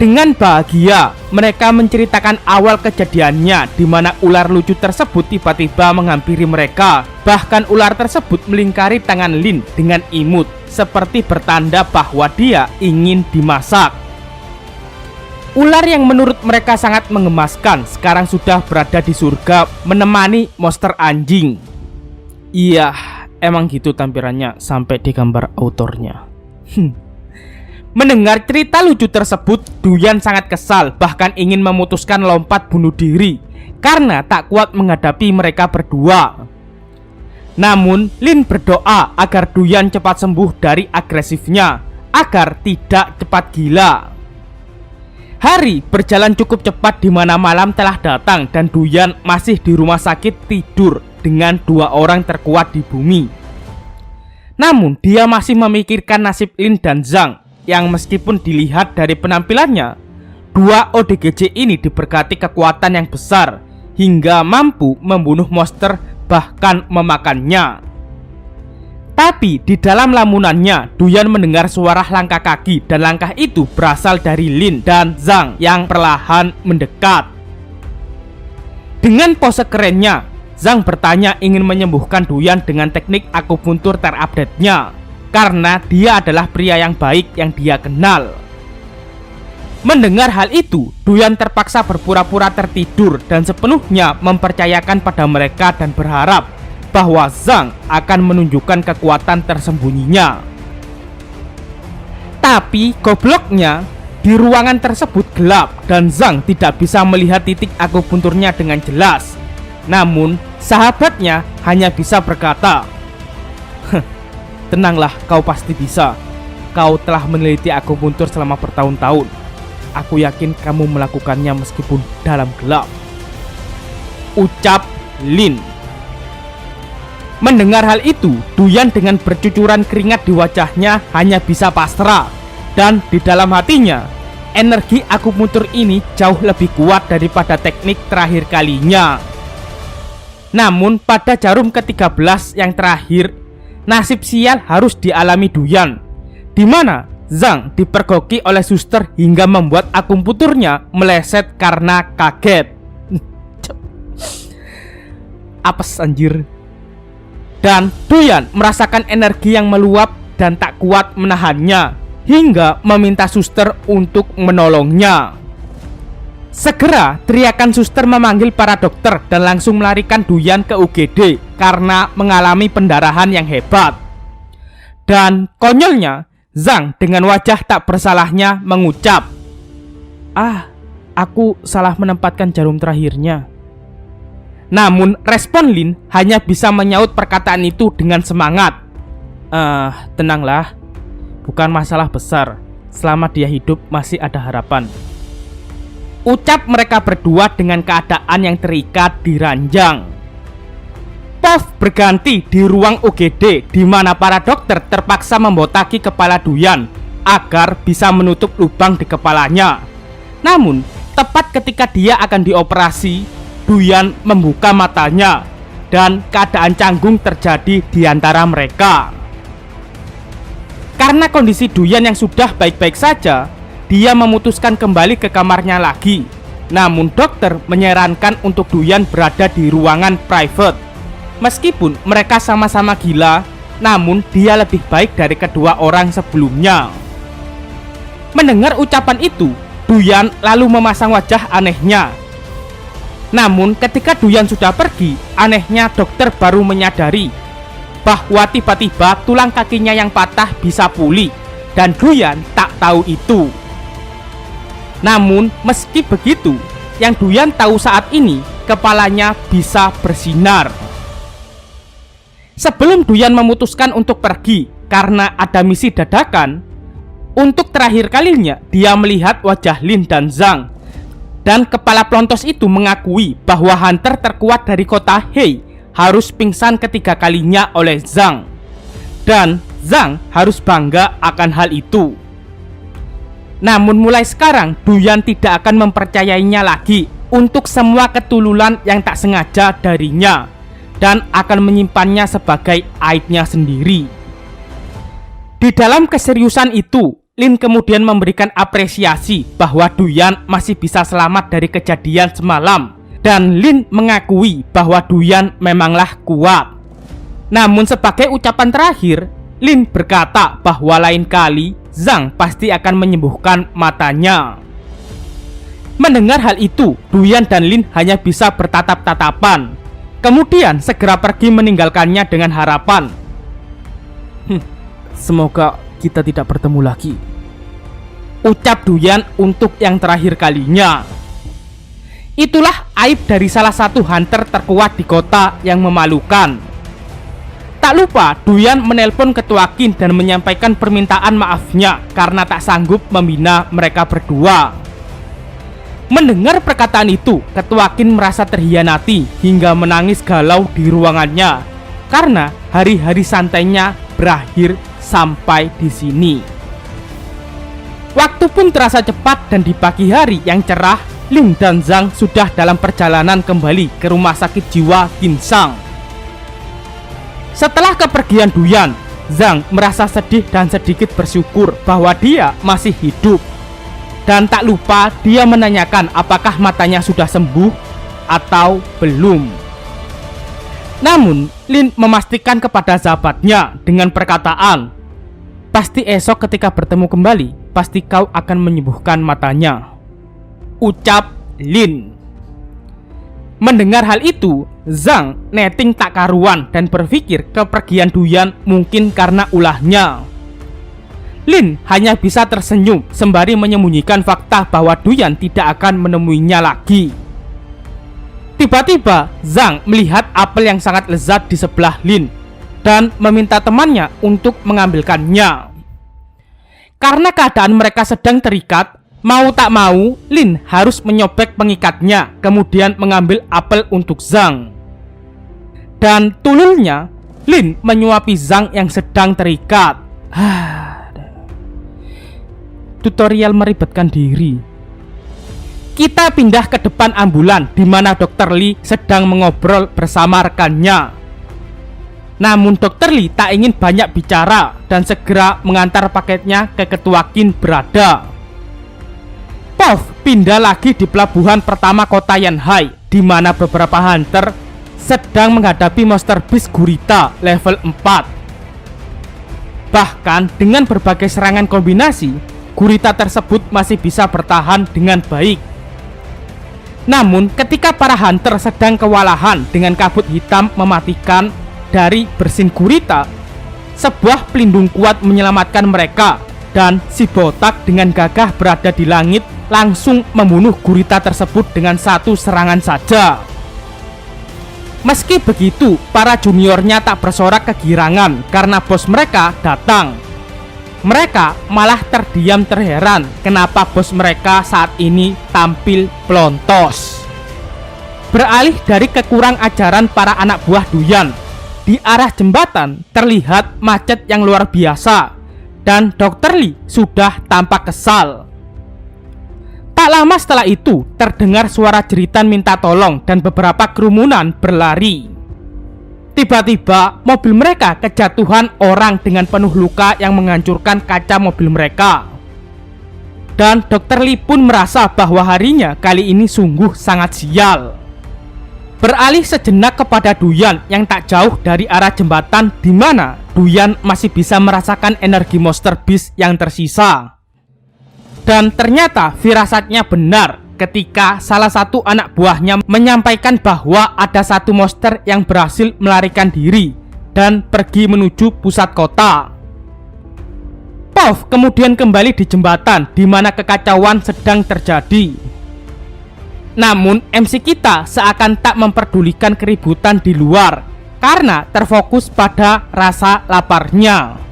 [SPEAKER 1] Dengan bahagia, mereka menceritakan awal kejadiannya di mana ular lucu tersebut tiba-tiba menghampiri mereka. Bahkan ular tersebut melingkari tangan Lin dengan imut, seperti bertanda bahwa dia ingin dimasak. Ular yang menurut mereka sangat mengemaskan sekarang sudah berada di surga menemani monster anjing. Iya, emang gitu tampilannya sampai di gambar autornya. Mendengar cerita lucu tersebut, Duyan sangat kesal, bahkan ingin memutuskan lompat bunuh diri karena tak kuat menghadapi mereka berdua. Namun, Lin berdoa agar Duyan cepat sembuh dari agresifnya, agar tidak cepat gila. Hari berjalan cukup cepat di mana malam telah datang dan Duyan masih di rumah sakit tidur dengan 2 orang terkuat di bumi. Namun, dia masih memikirkan nasib Lin dan Zhang yang meskipun dilihat dari penampilannya, 2 ODGJ ini diberkati kekuatan yang besar hingga mampu membunuh monster bahkan memakannya. Tapi di dalam lamunannya, Duyan mendengar suara langkah kaki dan langkah itu berasal dari Lin dan Zhang yang perlahan mendekat. Dengan pose kerennya, Zhang bertanya ingin menyembuhkan Duyan dengan teknik akupuntur terupdate-nya, karena dia adalah pria yang baik yang dia kenal. Mendengar hal itu, Duyan terpaksa berpura-pura tertidur dan sepenuhnya mempercayakan pada mereka dan berharap bahwa Zhang akan menunjukkan kekuatan tersembunyinya. Tapi gobloknya, di ruangan tersebut gelap dan Zhang tidak bisa melihat titik akupunturnya dengan jelas. Namun, sahabatnya hanya bisa berkata, "Tenanglah, kau pasti bisa. Kau telah meneliti akupuntur selama bertahun-tahun. Aku yakin kamu melakukannya meskipun dalam gelap," ucap Lin. Mendengar hal itu, Duyan dengan bercucuran keringat di wajahnya hanya bisa pasrah. Dan di dalam hatinya, energi akupuntur ini jauh lebih kuat daripada teknik terakhir kalinya. Namun pada jarum ke-13 yang terakhir, nasib sial harus dialami Duyan, di mana Zhang dipergoki oleh suster hingga membuat akupunturnya meleset karena kaget. Apes anjir. Dan Duyan merasakan energi yang meluap dan tak kuat menahannya, hingga meminta suster untuk menolongnya. Segera teriakan suster memanggil para dokter dan langsung melarikan Duyan ke UGD karena mengalami pendarahan yang hebat. Dan konyolnya, Zhang dengan wajah tak bersalahnya mengucap, aku salah menempatkan jarum terakhirnya." Namun respon Lin hanya bisa menyaut perkataan itu dengan semangat. Tenanglah, bukan masalah besar. Selama dia hidup masih ada harapan," ucap mereka berdua dengan keadaan yang terikat di ranjang. Puff berganti di ruang UGD di mana para dokter terpaksa membotaki kepala Duyan agar bisa menutup lubang di kepalanya. Namun, tepat ketika dia akan dioperasi, Duyan membuka matanya dan keadaan canggung terjadi di antara mereka. Karena kondisi Duyan yang sudah baik-baik saja, dia memutuskan kembali ke kamarnya lagi. Namun dokter menyarankan untuk Duyan berada di ruangan private. Meskipun mereka sama-sama gila, namun dia lebih baik dari kedua orang sebelumnya. Mendengar ucapan itu, Duyan lalu memasang wajah anehnya. Namun ketika Duyan sudah pergi, anehnya dokter baru menyadari bahwa tiba-tiba tulang kakinya yang patah bisa pulih, dan Duyan tak tahu itu. Namun meski begitu, yang Duyan tahu saat ini, kepalanya bisa bersinar. Sebelum Duyan memutuskan untuk pergi karena ada misi dadakan, untuk terakhir kalinya dia melihat wajah Lin dan Zhang. Dan kepala pelontos itu mengakui bahwa hunter terkuat dari kota Hei harus pingsan ketiga kalinya oleh Zhang. Dan Zhang harus bangga akan hal itu. Namun mulai sekarang Duyan tidak akan mempercayainya lagi untuk semua ketululan yang tak sengaja darinya, dan akan menyimpannya sebagai aibnya sendiri. Di dalam keseriusan itu, Lin kemudian memberikan apresiasi bahwa Duyan masih bisa selamat dari kejadian semalam, dan Lin mengakui bahwa Duyan memanglah kuat. Namun sebagai ucapan terakhir, Lin berkata bahwa lain kali Zhang pasti akan menyembuhkan matanya. Mendengar hal itu, Duyan dan Lin hanya bisa bertatap-tatapan. Kemudian segera pergi meninggalkannya dengan harapan, semoga kita tidak bertemu lagi, ucap Duyan untuk yang terakhir kalinya. Itulah aib dari salah satu hunter terkuat di kota yang memalukan. Tak lupa Duyan menelpon Ketua Qin dan menyampaikan permintaan maafnya karena tak sanggup membina mereka berdua. Mendengar perkataan itu, Ketua Qin merasa terhianati hingga menangis galau di ruangannya karena hari-hari santainya berakhir sampai di sini. Waktu pun terasa cepat, dan di pagi hari yang cerah, Lin dan Zhang sudah dalam perjalanan kembali ke rumah sakit jiwa Qinshan. Setelah kepergian Duyan, Zhang merasa sedih dan sedikit bersyukur bahwa dia masih hidup. Dan tak lupa dia menanyakan apakah matanya sudah sembuh atau belum. Namun Lin memastikan kepada sahabatnya dengan perkataan, pasti esok ketika bertemu kembali, pasti kau akan menyembuhkan matanya, ucap Lin. Mendengar hal itu, Zhang netting tak karuan dan berpikir kepergian Duyan mungkin karena ulahnya. Lin hanya bisa tersenyum sembari menyembunyikan fakta bahwa Duyan tidak akan menemuinya lagi. Tiba-tiba Zhang melihat apel yang sangat lezat di sebelah Lin dan meminta temannya untuk mengambilkannya. Karena keadaan mereka sedang terikat, mau tak mau Lin harus menyobek pengikatnya, kemudian mengambil apel untuk Zhang. Dan tululnya, Lin menyuapi Zhang yang sedang terikat. Tutorial meribetkan diri. Kita pindah ke depan ambulan di mana Dr. Lee sedang mengobrol bersama rekannya. Namun Dr. Lee tak ingin banyak bicara dan segera mengantar paketnya ke Ketua Qin berada. Puff pindah lagi di pelabuhan pertama kota Yanhai, di mana beberapa hunter sedang menghadapi monster beast gurita level 4. Bahkan dengan berbagai serangan kombinasi, gurita tersebut masih bisa bertahan dengan baik. Namun ketika para hunter sedang kewalahan dengan kabut hitam mematikan dari bersin gurita, sebuah pelindung kuat menyelamatkan mereka, dan si botak dengan gagah berada di langit langsung membunuh gurita tersebut dengan satu serangan saja. Meski begitu, para juniornya tak bersorak kegirangan karena bos mereka datang. Mereka malah terdiam terheran kenapa bos mereka saat ini tampil pelontos. Beralih dari kekurang ajaran para anak buah Duyan, di arah jembatan terlihat macet yang luar biasa, dan Dr. Lee sudah tampak kesal. Tak lama setelah itu, terdengar suara jeritan minta tolong dan beberapa kerumunan berlari. Tiba-tiba, mobil mereka kejatuhan orang dengan penuh luka yang menghancurkan kaca mobil mereka. Dan Dr. Lee pun merasa bahwa harinya kali ini sungguh sangat sial. Beralih sejenak kepada Duyan yang tak jauh dari arah jembatan, di mana Duyan masih bisa merasakan energi Monster Beast yang tersisa. Dan ternyata firasatnya benar ketika salah satu anak buahnya menyampaikan bahwa ada satu monster yang berhasil melarikan diri dan pergi menuju pusat kota. Puff kemudian kembali di jembatan di mana kekacauan sedang terjadi. Namun MC kita seakan tak memperdulikan keributan di luar karena terfokus pada rasa laparnya.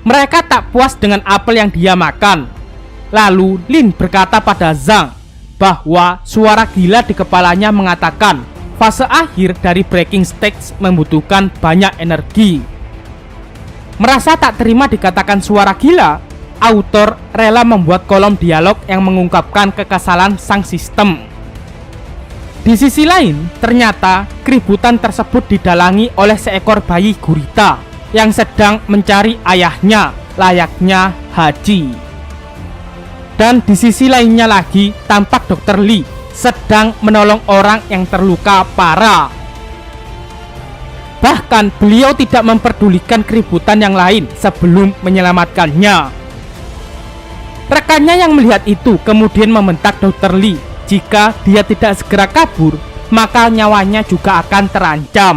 [SPEAKER 1] Mereka tak puas dengan apel yang dia makan. Lalu Lin berkata pada Zhang bahwa suara gila di kepalanya mengatakan fase akhir dari breaking stage membutuhkan banyak energi. Merasa tak terima dikatakan suara gila, autor rela membuat kolom dialog yang mengungkapkan kekesalan sang sistem. Di sisi lain, ternyata keributan tersebut didalangi oleh seekor bayi gurita yang sedang mencari ayahnya, layaknya Haji. Dan di sisi lainnya lagi, tampak Dr. Lee sedang menolong orang yang terluka parah. Bahkan beliau tidak memperdulikan keributan yang lain sebelum menyelamatkannya. Rekannya yang melihat itu kemudian membentak Dr. Lee jika dia tidak segera kabur, maka nyawanya juga akan terancam.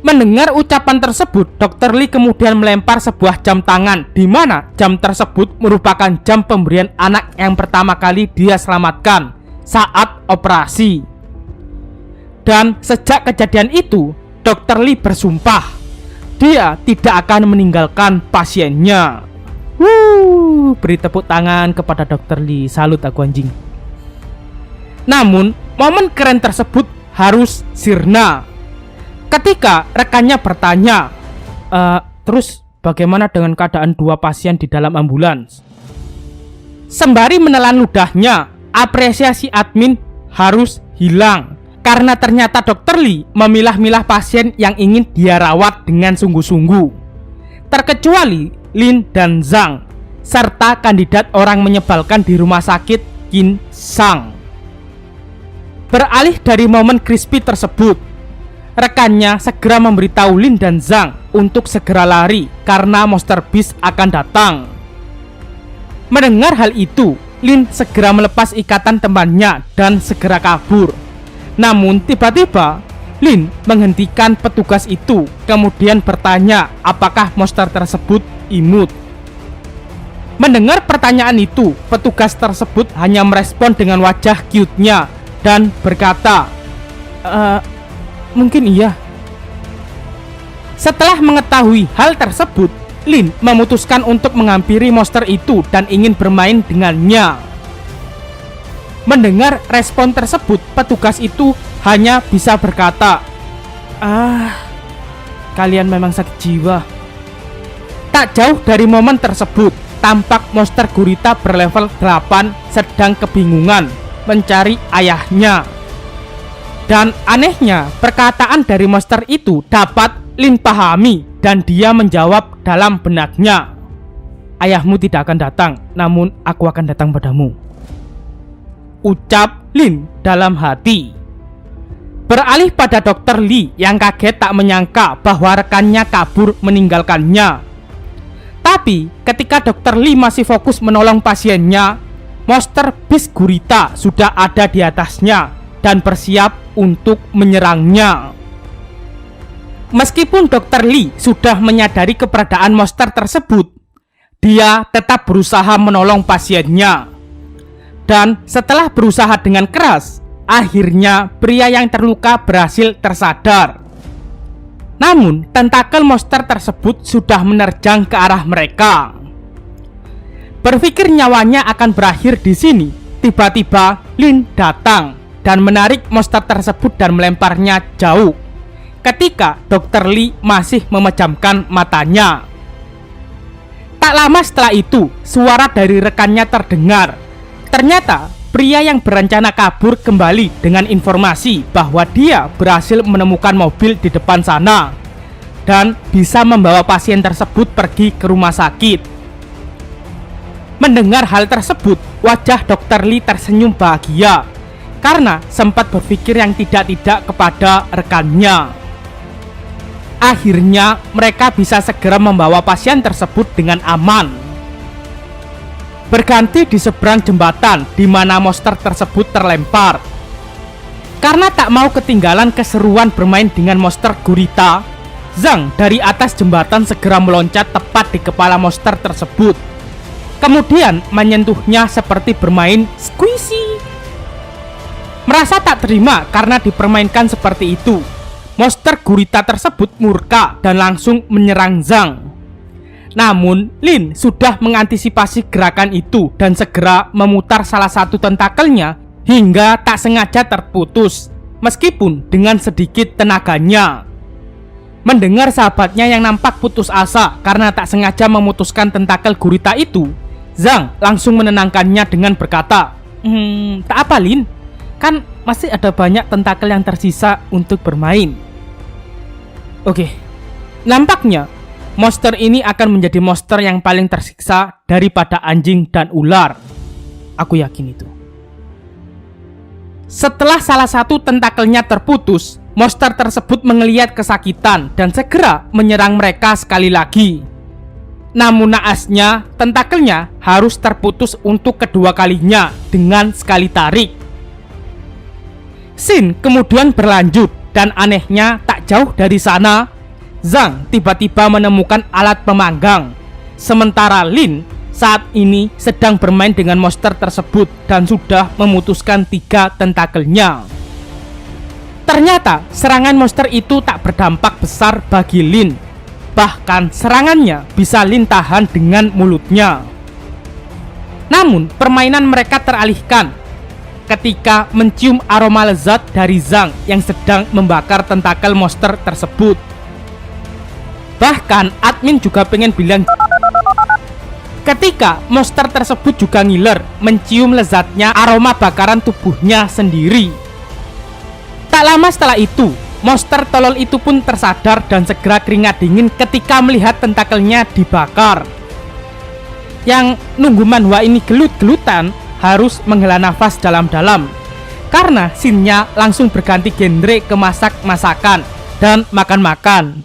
[SPEAKER 1] Mendengar ucapan tersebut, Dr. Lee kemudian melempar sebuah jam tangan, di mana jam tersebut merupakan jam pemberian anak yang pertama kali dia selamatkan saat operasi. Dan sejak kejadian itu, Dr. Lee bersumpah dia tidak akan meninggalkan pasiennya. Beri tepuk tangan kepada Dr. Lee, salut aku anjing. Namun, momen keren tersebut harus sirna ketika rekannya bertanya, terus bagaimana dengan keadaan dua pasien di dalam ambulans? Sembari menelan ludahnya, apresiasi admin harus hilang karena ternyata Dr. Lee memilah-milah pasien yang ingin dia rawat dengan sungguh-sungguh, terkecuali Lin dan Zhang, serta kandidat orang menyebalkan di rumah sakit Qin Sang. Beralih dari momen crispy tersebut, rekannya segera memberitahu Lin dan Zhang untuk segera lari karena Monster Beast akan datang. Mendengar hal itu, Lin segera melepas ikatan temannya dan segera kabur. Namun tiba-tiba Lin menghentikan petugas itu, kemudian bertanya apakah monster tersebut imut. Mendengar pertanyaan itu, petugas tersebut hanya merespon dengan wajah cute-nya dan berkata, mungkin iya. Setelah mengetahui hal tersebut, Lin memutuskan untuk menghampiri monster itu dan ingin bermain dengannya. Mendengar respon tersebut, petugas itu hanya bisa berkata, kalian memang sakit jiwa. Tak jauh dari momen tersebut, tampak monster gurita berlevel 8 sedang kebingungan mencari ayahnya. Dan anehnya, perkataan dari monster itu dapat Lin pahami dan dia menjawab dalam benaknya, ayahmu tidak akan datang, namun aku akan datang padamu, ucap Lin dalam hati. Beralih pada Dr. Lee yang kaget tak menyangka bahwa rekannya kabur meninggalkannya. Tapi ketika Dr. Lee masih fokus menolong pasiennya, Monster Beast gurita sudah ada di atasnya dan bersiap untuk menyerangnya. Meskipun Dr. Lee sudah menyadari keberadaan monster tersebut, dia tetap berusaha menolong pasiennya. Dan setelah berusaha dengan keras, akhirnya pria yang terluka berhasil tersadar. Namun tentakel monster tersebut sudah menerjang ke arah mereka. Berpikir nyawanya akan berakhir di sini, tiba-tiba Lin datang dan menarik monster tersebut dan melemparnya jauh. Ketika Dr. Lee masih memejamkan matanya. Tak lama setelah itu, suara dari rekannya terdengar. Ternyata pria yang berencana kabur kembali dengan informasi bahwa dia berhasil menemukan mobil di depan sana dan bisa membawa pasien tersebut pergi ke rumah sakit. Mendengar hal tersebut, wajah Dr. Lee tersenyum bahagia karena sempat berpikir yang tidak-tidak kepada rekannya. Akhirnya, mereka bisa segera membawa pasien tersebut dengan aman. Berganti di seberang jembatan di mana monster tersebut terlempar. Karena tak mau ketinggalan keseruan bermain dengan monster gurita, Zhang dari atas jembatan segera meloncat tepat di kepala monster tersebut. Kemudian menyentuhnya seperti bermain squishy. Merasa tak terima karena dipermainkan seperti itu, monster gurita tersebut murka dan langsung menyerang Zhang. Namun, Lin sudah mengantisipasi gerakan itu dan segera memutar salah satu tentakelnya hingga tak sengaja terputus, meskipun dengan sedikit tenaganya. Mendengar sahabatnya yang nampak putus asa karena tak sengaja memutuskan tentakel gurita itu, Zhang langsung menenangkannya dengan berkata, tak apa Lin, kan masih ada banyak tentakel yang tersisa untuk bermain. Oke, nampaknya monster ini akan menjadi monster yang paling tersiksa daripada anjing dan ular. Aku yakin itu. Setelah salah satu tentakelnya terputus, monster tersebut menggeliat kesakitan dan segera menyerang mereka sekali lagi. Namun naasnya, tentakelnya harus terputus untuk kedua kalinya dengan sekali tarik. Scene kemudian berlanjut dan anehnya tak jauh dari sana, Zhang tiba-tiba menemukan alat pemanggang. Sementara Lin saat ini sedang bermain dengan monster tersebut dan sudah memutuskan 3 tentakelnya. Ternyata serangan monster itu tak berdampak besar bagi Lin. Bahkan serangannya bisa Lin tahan dengan mulutnya. Namun permainan mereka teralihkan ketika mencium aroma lezat dari Zhang yang sedang membakar tentakel monster tersebut. Bahkan admin juga pengen bilang ketika monster tersebut juga ngiler mencium lezatnya aroma bakaran tubuhnya sendiri. Tak lama setelah itu, monster tolol itu pun tersadar dan segera keringat dingin ketika melihat tentakelnya dibakar. Yang nunggu manhwa ini gelut-gelutan harus menghela nafas dalam-dalam karena scene-nya langsung berganti genre ke masak-masakan dan makan-makan.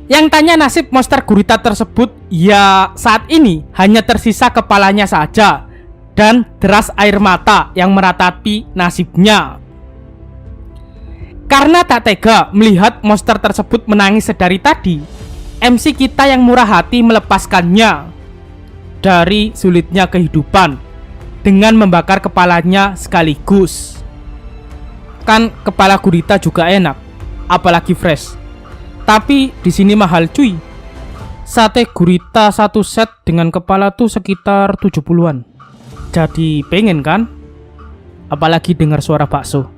[SPEAKER 1] Yang tanya nasib monster gurita tersebut, ya saat ini hanya tersisa kepalanya saja dan deras air mata yang meratapi nasibnya. Karena tak tega melihat monster tersebut menangis sedari tadi, MC kita yang murah hati melepaskannya dari sulitnya kehidupan dengan membakar kepalanya sekaligus. Kan kepala gurita juga enak, apalagi fresh. Tapi di sini mahal cuy. Sate gurita 1 set dengan kepala tuh sekitar 70-an. Jadi pengen kan? Apalagi dengar suara bakso.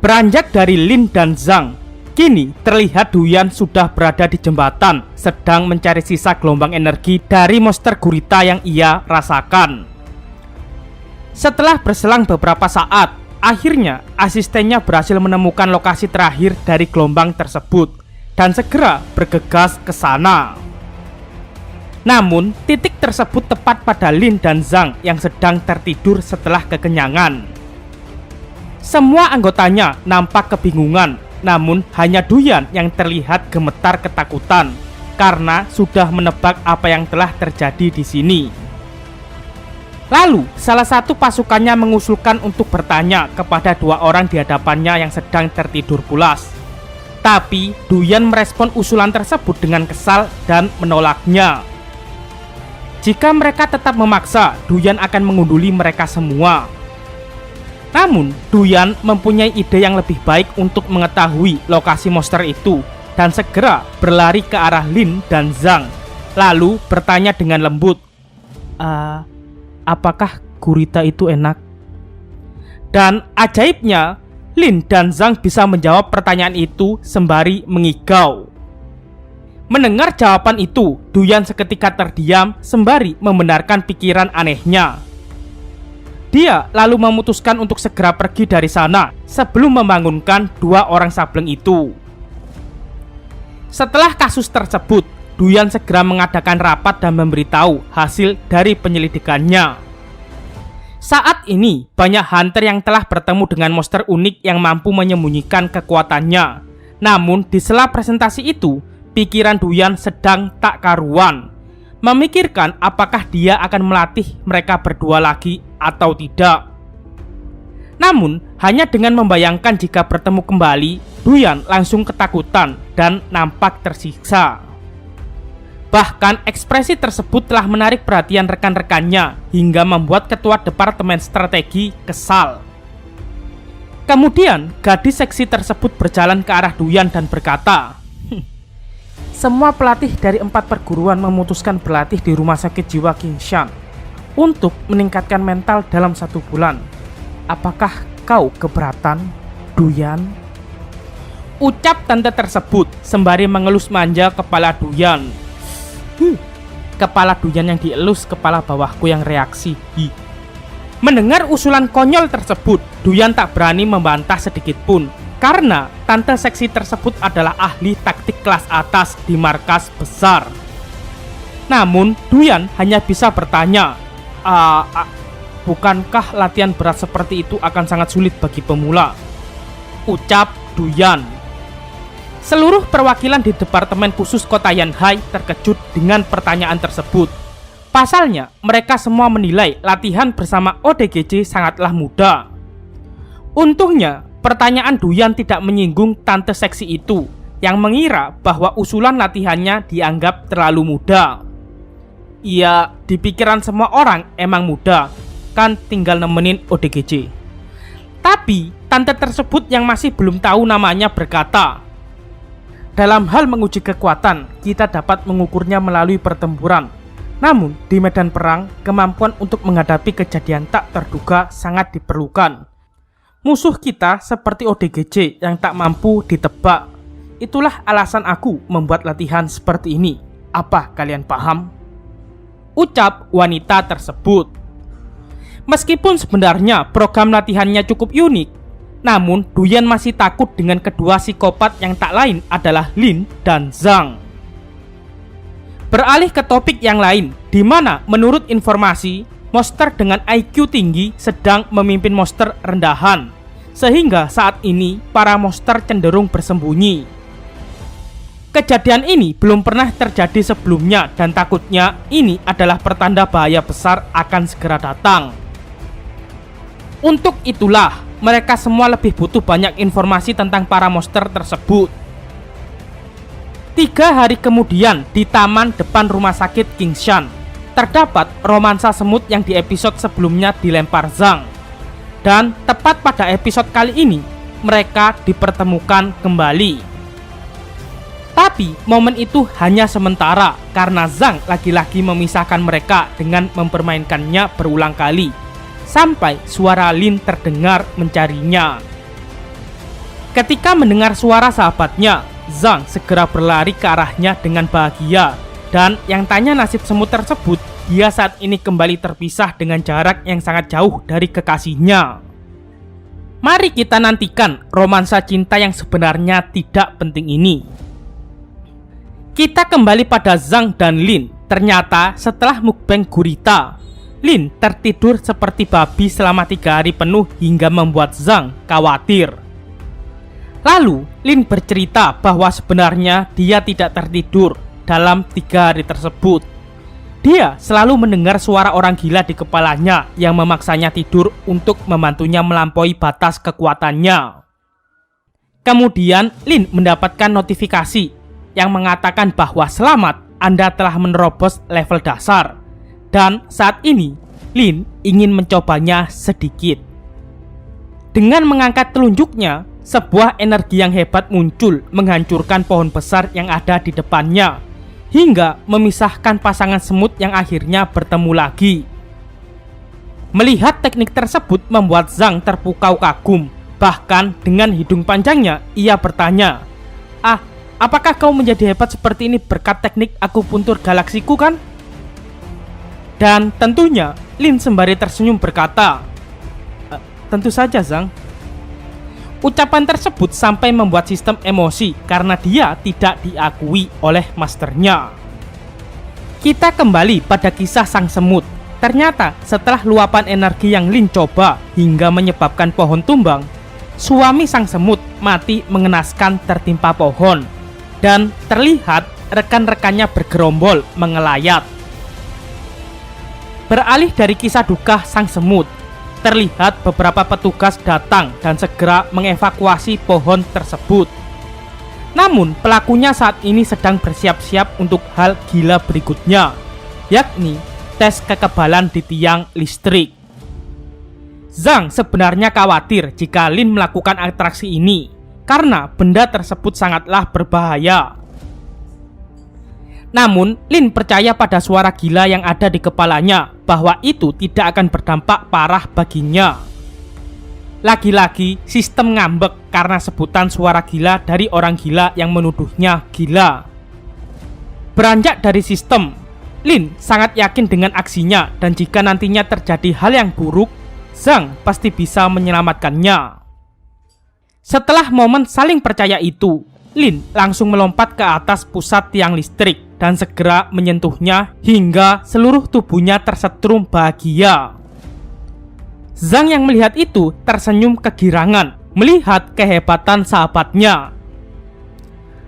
[SPEAKER 1] Beranjak dari Lin dan Zhang, kini terlihat Duyan sudah berada di jembatan, sedang mencari sisa gelombang energi dari monster gurita yang ia rasakan. Setelah berselang beberapa saat, akhirnya asistennya berhasil menemukan lokasi terakhir dari gelombang tersebut dan segera bergegas ke sana. Namun, titik tersebut tepat pada Lin dan Zhang yang sedang tertidur setelah kekenyangan. Semua anggotanya nampak kebingungan, namun hanya Duyan yang terlihat gemetar ketakutan karena sudah menebak apa yang telah terjadi di sini. Lalu, salah satu pasukannya mengusulkan untuk bertanya kepada 2 orang di hadapannya yang sedang tertidur pulas. Tapi, Duyan merespon usulan tersebut dengan kesal dan menolaknya. Jika mereka tetap memaksa, Duyan akan mengunduli mereka semua. Namun, Duyan mempunyai ide yang lebih baik untuk mengetahui lokasi monster itu dan segera berlari ke arah Lin dan Zhang. Lalu bertanya dengan lembut, apakah gurita itu enak? Dan ajaibnya, Lin dan Zhang bisa menjawab pertanyaan itu sembari mengigau. Mendengar jawaban itu, Duyan seketika terdiam sembari membenarkan pikiran anehnya. Dia lalu memutuskan untuk segera pergi dari sana sebelum membangunkan 2 orang sableng itu. Setelah kasus tersebut, Duyan segera mengadakan rapat dan memberitahu hasil dari penyelidikannya. Saat ini, banyak hunter yang telah bertemu dengan monster unik yang mampu menyembunyikan kekuatannya. Namun, di sela presentasi itu, pikiran Duyan sedang tak karuan, memikirkan apakah dia akan melatih mereka berdua lagi atau tidak. Namun, hanya dengan membayangkan jika bertemu kembali, Duyan langsung ketakutan dan nampak tersiksa. Bahkan ekspresi tersebut telah menarik perhatian rekan-rekannya hingga membuat ketua departemen strategi kesal. Kemudian, gadis seksi tersebut berjalan ke arah Duyan dan berkata, "Semua pelatih dari 4 perguruan memutuskan berlatih di rumah sakit jiwa Qingshan untuk meningkatkan mental dalam 1 bulan. Apakah kau keberatan, Duyan?" Ucap tante tersebut sembari mengelus manja kepala Duyan. Kepala Duyan yang dielus kepala bawahku yang reaksi. Mendengar usulan konyol tersebut, Duyan tak berani membantah sedikit pun, karena tante seksi tersebut adalah ahli taktik kelas atas di markas besar. Namun, Duyan hanya bisa bertanya, bukankah latihan berat seperti itu akan sangat sulit bagi pemula? Ucap Duyan. Seluruh perwakilan di Departemen Khusus Kota Yanhai terkejut dengan pertanyaan tersebut. Pasalnya, mereka semua menilai latihan bersama ODGJ sangatlah mudah. Untungnya, pertanyaan Duyan tidak menyinggung tante seksi itu, yang mengira bahwa usulan latihannya dianggap terlalu mudah. Ya, di pikiran semua orang emang mudah, kan tinggal nemenin ODGJ. Tapi, tante tersebut yang masih belum tahu namanya berkata, "Dalam hal menguji kekuatan, kita dapat mengukurnya melalui pertempuran. Namun, di medan perang, kemampuan untuk menghadapi kejadian tak terduga sangat diperlukan. Musuh kita seperti ODGJ yang tak mampu ditebak. Itulah alasan aku membuat latihan seperti ini. Apa kalian paham?" Ucap wanita tersebut. Meskipun sebenarnya program latihannya cukup unik, namun Duyan masih takut dengan kedua psikopat yang tak lain adalah Lin dan Zhang. Beralih ke topik yang lain, di mana menurut informasi, monster dengan IQ tinggi sedang memimpin monster rendahan, sehingga saat ini para monster cenderung bersembunyi. Kejadian ini belum pernah terjadi sebelumnya dan takutnya ini adalah pertanda bahaya besar akan segera datang. Untuk itulah, mereka semua lebih butuh banyak informasi tentang para monster tersebut. 3 hari kemudian, di taman depan rumah sakit Qingshan, terdapat romansa semut yang di episode sebelumnya dilempar Zhang. Dan tepat pada episode kali ini, mereka dipertemukan kembali. Tapi momen itu hanya sementara karena Zhang lagi-lagi memisahkan mereka dengan mempermainkannya berulang kali, sampai suara Lin terdengar mencarinya. Ketika mendengar suara sahabatnya, Zhang segera berlari ke arahnya dengan bahagia. Dan yang tanya nasib semut tersebut, dia saat ini kembali terpisah dengan jarak yang sangat jauh dari kekasihnya. Mari kita nantikan romansa cinta yang sebenarnya tidak penting ini. Kita kembali pada Zhang dan Lin. Ternyata setelah mukbang gurita, Lin tertidur seperti babi selama 3 hari penuh hingga membuat Zhang khawatir. Lalu, Lin bercerita bahwa sebenarnya dia tidak tertidur dalam 3 hari tersebut. Dia selalu mendengar suara orang gila di kepalanya yang memaksanya tidur untuk membantunya melampaui batas kekuatannya. Kemudian, Lin mendapatkan notifikasi yang mengatakan bahwa selamat, Anda telah menerobos level dasar. Dan saat ini, Lin ingin mencobanya sedikit. Dengan mengangkat telunjuknya, sebuah energi yang hebat muncul menghancurkan pohon besar yang ada di depannya, hingga memisahkan pasangan semut yang akhirnya bertemu lagi. Melihat teknik tersebut membuat Zhang terpukau kagum. Bahkan dengan hidung panjangnya, ia bertanya, apakah kau menjadi hebat seperti ini berkat teknik akupuntur galaksiku kan? Dan tentunya Lin sembari tersenyum berkata, tentu saja Zhang. Ucapan tersebut sampai membuat sistem emosi karena dia tidak diakui oleh masternya. Kita kembali pada kisah sang semut. Ternyata setelah luapan energi yang Lin coba hingga menyebabkan pohon tumbang, suami sang semut mati mengenaskan tertimpa pohon. Dan terlihat rekan-rekannya bergerombol mengelayat. Beralih dari kisah duka sang semut, terlihat beberapa petugas datang dan segera mengevakuasi pohon tersebut. Namun pelakunya saat ini sedang bersiap-siap untuk hal gila berikutnya, yakni tes kekebalan di tiang listrik. Zhang sebenarnya khawatir jika Lin melakukan atraksi ini karena benda tersebut sangatlah berbahaya. Namun Lin percaya pada suara gila yang ada di kepalanya bahwa itu tidak akan berdampak parah baginya. Lagi-lagi sistem ngambek karena sebutan suara gila dari orang gila yang menuduhnya gila. Beranjak dari sistem, Lin sangat yakin dengan aksinya dan jika nantinya terjadi hal yang buruk, Zhang pasti bisa menyelamatkannya. Setelah momen saling percaya itu, Lin langsung melompat ke atas pusat tiang listrik dan segera menyentuhnya hingga seluruh tubuhnya tersetrum bahagia. Zhang yang melihat itu tersenyum kegirangan melihat kehebatan sahabatnya.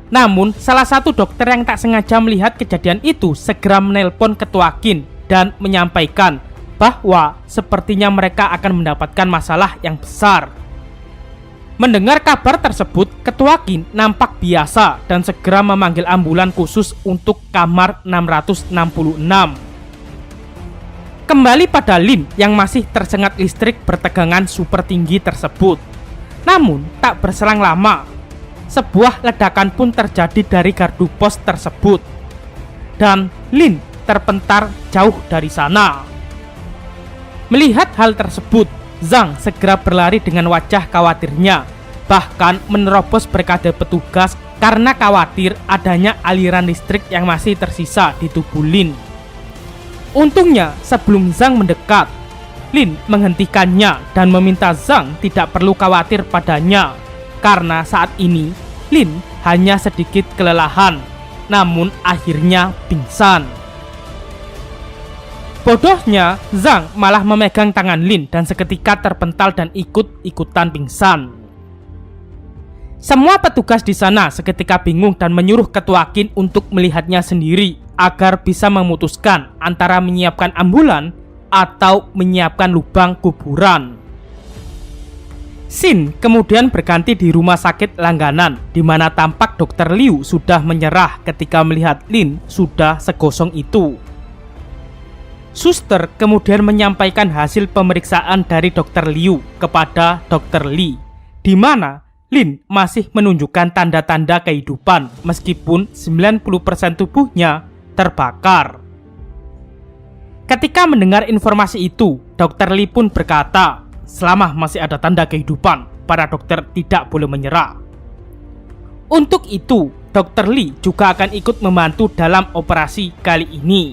[SPEAKER 1] Namun, salah satu dokter yang tak sengaja melihat kejadian itu segera menelpon Ketua Qin dan menyampaikan bahwa sepertinya mereka akan mendapatkan masalah yang besar. Mendengar kabar tersebut, Ketua Qin nampak biasa dan segera memanggil ambulan khusus untuk kamar 666. Kembali pada Lin yang masih tersengat listrik bertegangan super tinggi tersebut. Namun, tak berselang lama, sebuah ledakan pun terjadi dari gardu pos tersebut dan Lin terpentar jauh dari sana. Melihat hal tersebut, Zhang segera berlari dengan wajah khawatirnya, bahkan menerobos berkade petugas karena khawatir adanya aliran listrik yang masih tersisa di tubuh Lin. Untungnya sebelum Zhang mendekat, Lin menghentikannya dan meminta Zhang tidak perlu khawatir padanya karena saat ini Lin hanya sedikit kelelahan, namun akhirnya pingsan. Bodohnya, Zhang malah memegang tangan Lin dan seketika terpental dan ikut-ikutan pingsan. Semua petugas di sana seketika bingung dan menyuruh Ketua Qin untuk melihatnya sendiri agar bisa memutuskan antara menyiapkan ambulan atau menyiapkan lubang kuburan. Scene kemudian berganti di rumah sakit langganan, di mana tampak Dr. Liu sudah menyerah ketika melihat Lin sudah segosong itu. Suster kemudian menyampaikan hasil pemeriksaan dari Dr. Liu kepada Dr. Li, di mana Lin masih menunjukkan tanda-tanda kehidupan meskipun 90% tubuhnya terbakar. Ketika mendengar informasi itu, Dr. Li pun berkata, selama masih ada tanda kehidupan, para dokter tidak boleh menyerah. Untuk itu, Dr. Li juga akan ikut membantu dalam operasi kali ini.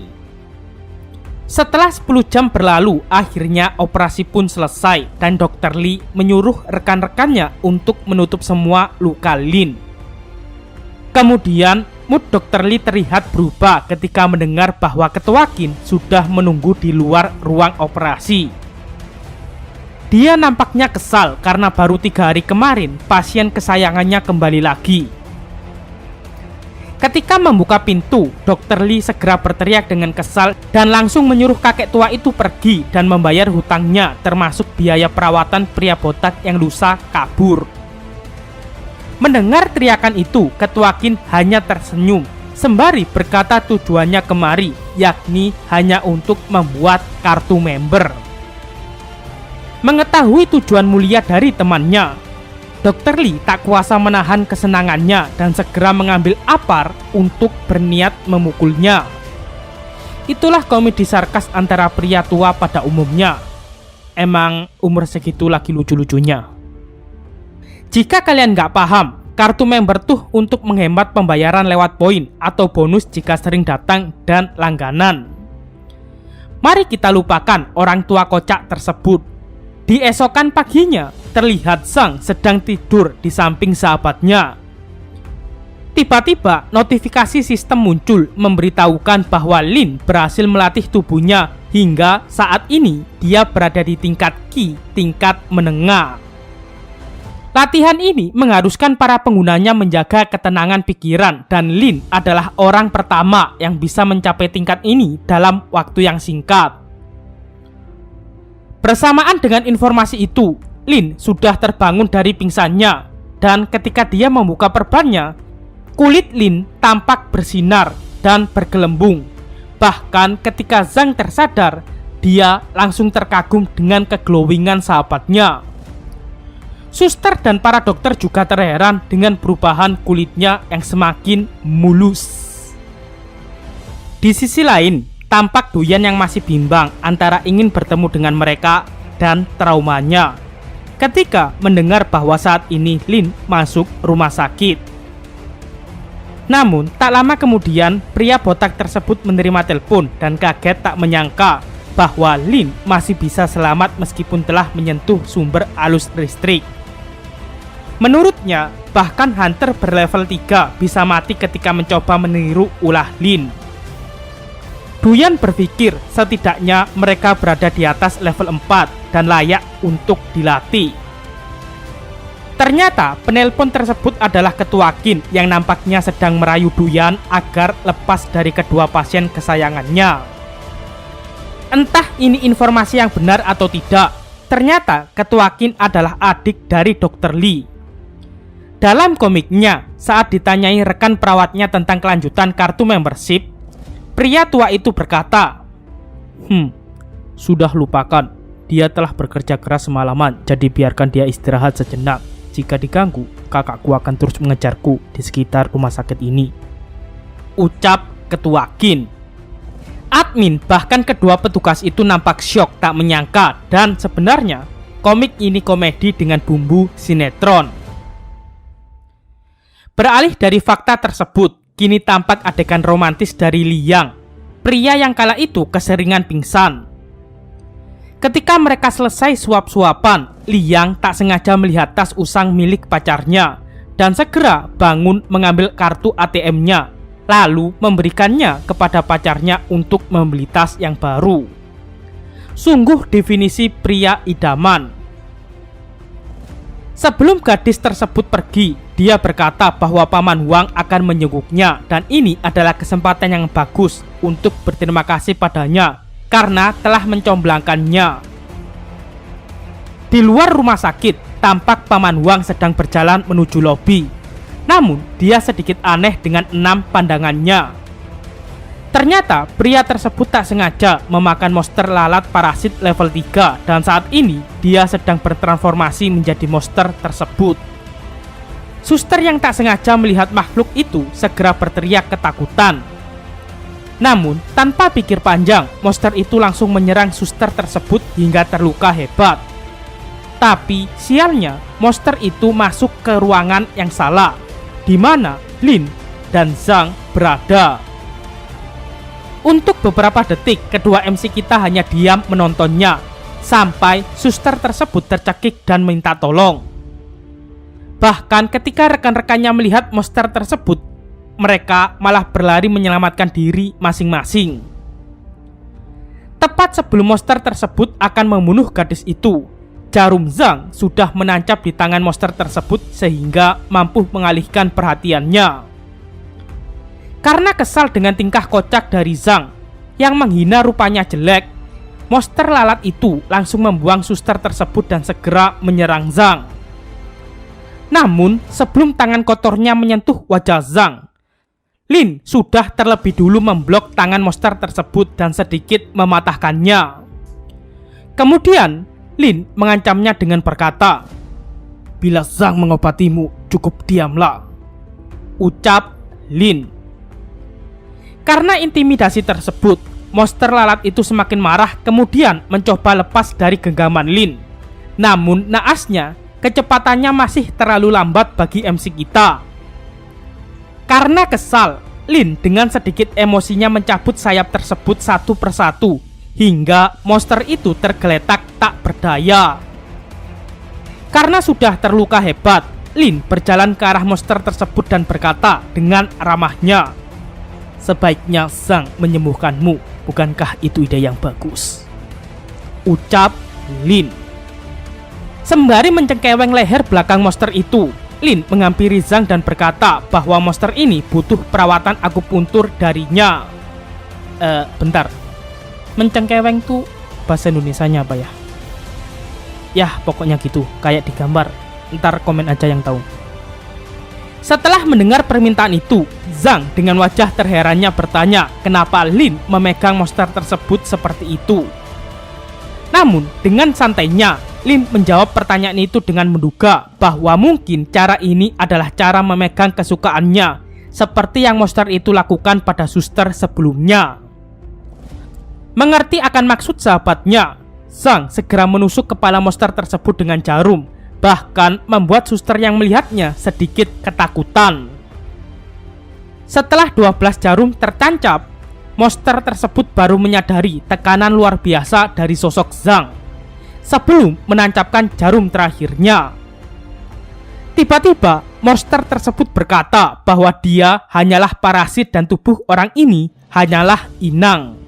[SPEAKER 1] Setelah 10 jam berlalu, akhirnya operasi pun selesai dan Dr. Li menyuruh rekan-rekannya untuk menutup semua luka Lin. Kemudian, mood Dr. Li terlihat berubah ketika mendengar bahwa Ketua Qin sudah menunggu di luar ruang operasi. Dia nampaknya kesal karena baru 3 hari kemarin pasien kesayangannya kembali lagi. Ketika membuka pintu, Dr. Li segera berteriak dengan kesal dan langsung menyuruh kakek tua itu pergi dan membayar hutangnya termasuk biaya perawatan pria botak yang lusa kabur. Mendengar teriakan itu, Ketua Qin hanya tersenyum sembari berkata tujuannya kemari, yakni hanya untuk membuat kartu member. Mengetahui tujuan mulia dari temannya, Dr. Li tak kuasa menahan kesenangannya dan segera mengambil apar untuk berniat memukulnya. Itulah komedi sarkas antara pria tua pada umumnya. Emang umur segitu lagi lucu-lucunya. Jika kalian nggak paham, kartu member tuh untuk menghemat pembayaran lewat poin atau bonus jika sering datang dan langganan. Mari kita lupakan orang tua kocak tersebut. Di esokan paginya, terlihat Zhang sedang tidur di samping sahabatnya. Tiba-tiba notifikasi sistem muncul memberitahukan bahwa Lin berhasil melatih tubuhnya hingga saat ini dia berada di tingkat Qi, tingkat menengah. Latihan ini mengharuskan para penggunanya menjaga ketenangan pikiran dan Lin adalah orang pertama yang bisa mencapai tingkat ini dalam waktu yang singkat. Bersamaan dengan informasi itu, Lin sudah terbangun dari pingsannya dan ketika dia membuka perbannya, kulit Lin tampak bersinar dan bergelembung. Bahkan ketika Zhang tersadar, dia langsung terkagum dengan keglowingan sahabatnya. Suster dan para dokter juga terheran dengan perubahan kulitnya yang semakin mulus. Di sisi lain, tampak Duyan yang masih bimbang antara ingin bertemu dengan mereka dan traumanya ketika mendengar bahwa saat ini Lin masuk rumah sakit. Namun, tak lama kemudian, pria botak tersebut menerima telepon dan kaget tak menyangka bahwa Lin masih bisa selamat meskipun telah menyentuh sumber arus listrik. Menurutnya, bahkan Hunter berlevel 3 bisa mati ketika mencoba meniru ulah Lin. Duyan berpikir setidaknya mereka berada di atas level 4 dan layak untuk dilatih. Ternyata penelpon tersebut adalah Ketua Qin yang nampaknya sedang merayu Duyan agar lepas dari kedua pasien kesayangannya. Entah ini informasi yang benar atau tidak, ternyata Ketua Qin adalah adik dari Dr. Lee. Dalam komiknya, saat ditanyai rekan perawatnya tentang kelanjutan kartu membership, pria tua itu berkata, sudah lupakan, dia telah bekerja keras semalaman, jadi biarkan dia istirahat sejenak. Jika diganggu, kakakku akan terus mengejarku di sekitar rumah sakit ini. Ucap Ketua Qin. Admin bahkan kedua petugas itu nampak syok tak menyangka dan sebenarnya komik ini komedi dengan bumbu sinetron. Beralih dari fakta tersebut, kini tampak adegan romantis dari Liang, pria yang kala itu keseringan pingsan. Ketika mereka selesai suap-suapan, Liang tak sengaja melihat tas usang milik pacarnya dan segera bangun mengambil kartu ATM-nya, lalu memberikannya kepada pacarnya untuk membeli tas yang baru. Sungguh definisi pria idaman. Sebelum gadis tersebut pergi, dia berkata bahwa Paman Wang akan menjenguknya dan ini adalah kesempatan yang bagus untuk berterima kasih padanya karena telah mencomblangkannya. Di luar rumah sakit, tampak Paman Wang sedang berjalan menuju lobi. Namun, dia sedikit aneh dengan 6 pandangannya. Ternyata, pria tersebut tak sengaja memakan monster lalat parasit level 3 dan saat ini dia sedang bertransformasi menjadi monster tersebut. Suster yang tak sengaja melihat makhluk itu segera berteriak ketakutan. Namun, tanpa pikir panjang, monster itu langsung menyerang suster tersebut hingga terluka hebat. Tapi, sialnya, monster itu masuk ke ruangan yang salah, di mana Lin dan Zhang berada. Untuk beberapa detik, kedua MC kita hanya diam menontonnya, sampai suster tersebut tercekik dan minta tolong. Bahkan ketika rekan-rekannya melihat monster tersebut, mereka malah berlari menyelamatkan diri masing-masing. Tepat sebelum monster tersebut akan membunuh gadis itu, jarum Zhang sudah menancap di tangan monster tersebut sehingga mampu mengalihkan perhatiannya. Karena kesal dengan tingkah kocak dari Zhang yang menghina rupanya jelek, monster lalat itu langsung membuang suster tersebut dan segera menyerang Zhang. Namun, sebelum tangan kotornya menyentuh wajah Zhang, Lin sudah terlebih dulu memblok tangan monster tersebut dan sedikit mematahkannya. Kemudian, Lin mengancamnya dengan berkata, "Bila Zhang mengobatimu, cukup diamlah," ucap Lin. Karena intimidasi tersebut, monster lalat itu semakin marah kemudian mencoba lepas dari genggaman Lin. Namun naasnya, kecepatannya masih terlalu lambat bagi MC kita. Karena kesal, Lin dengan sedikit emosinya mencabut sayap tersebut satu persatu hingga monster itu tergeletak tak berdaya. Karena sudah terluka hebat, Lin berjalan ke arah monster tersebut dan berkata dengan ramahnya, "Sebaiknya Zhang menyembuhkanmu, bukankah itu ide yang bagus?" Ucap Lin. Sembari mencengkeweng leher belakang monster itu, Lin menghampiri Zhang dan berkata bahwa monster ini butuh perawatan akupuntur darinya. Bentar. Mencengkeweng tuh bahasa Indonesianya apa ya? Yah, pokoknya gitu, kayak di gambar. Ntar komen aja yang tahu. Setelah mendengar permintaan itu, Zhang dengan wajah terherannya bertanya kenapa Lin memegang monster tersebut seperti itu. Namun, dengan santainya, Lin menjawab pertanyaan itu dengan menduga bahwa mungkin cara ini adalah cara memegang kesukaannya, seperti yang monster itu lakukan pada suster sebelumnya. Mengerti akan maksud sahabatnya, Zhang segera menusuk kepala monster tersebut dengan jarum, bahkan membuat suster yang melihatnya sedikit ketakutan. Setelah 12 jarum tertancap, monster tersebut baru menyadari tekanan luar biasa dari sosok Zhang sebelum menancapkan jarum terakhirnya. Tiba-tiba, monster tersebut berkata bahwa dia hanyalah parasit dan tubuh orang ini hanyalah inang.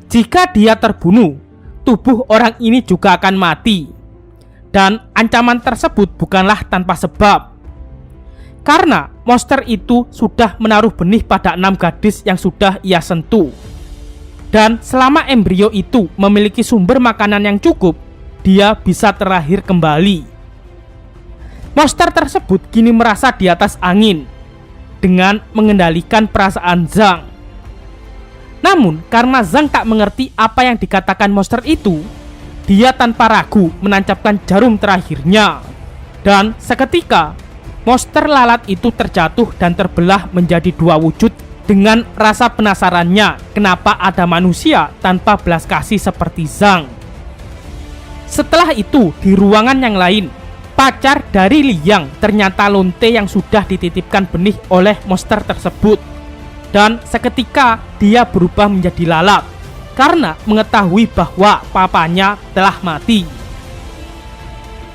[SPEAKER 1] Jika dia terbunuh, tubuh orang ini juga akan mati. Dan ancaman tersebut bukanlah tanpa sebab. Karena monster itu sudah menaruh benih pada 6 gadis yang sudah ia sentuh. Dan selama embrio itu memiliki sumber makanan yang cukup, dia bisa terlahir kembali. Monster tersebut kini merasa di atas angin dengan mengendalikan perasaan Zhang. Namun karena Zhang tak mengerti apa yang dikatakan monster itu, dia tanpa ragu menancapkan jarum terakhirnya. Dan seketika, monster lalat itu terjatuh dan terbelah menjadi 2 wujud dengan rasa penasarannya kenapa ada manusia tanpa belas kasih seperti Zhang. Setelah itu, di ruangan yang lain, pacar dari Liang ternyata Lonte yang sudah dititipkan benih oleh monster tersebut. Dan seketika dia berubah menjadi lalat karena mengetahui bahwa papanya telah mati.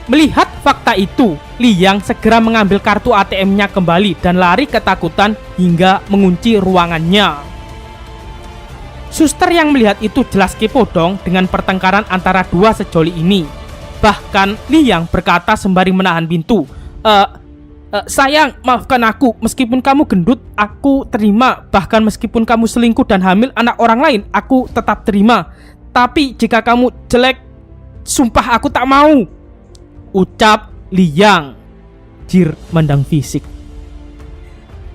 [SPEAKER 1] Melihat fakta itu, Liang segera mengambil kartu ATM-nya kembali dan lari ketakutan hingga mengunci ruangannya. Suster yang melihat itu jelas kepo dong dengan pertengkaran antara dua sejoli ini. Bahkan Liang berkata sembari menahan pintu, "Sayang, maafkan aku. Meskipun kamu gendut, aku terima. Bahkan meskipun kamu selingkuh dan hamil anak orang lain, aku tetap terima. Tapi jika kamu jelek, sumpah aku tak mau." Ucap Liang. Jir mandang fisik.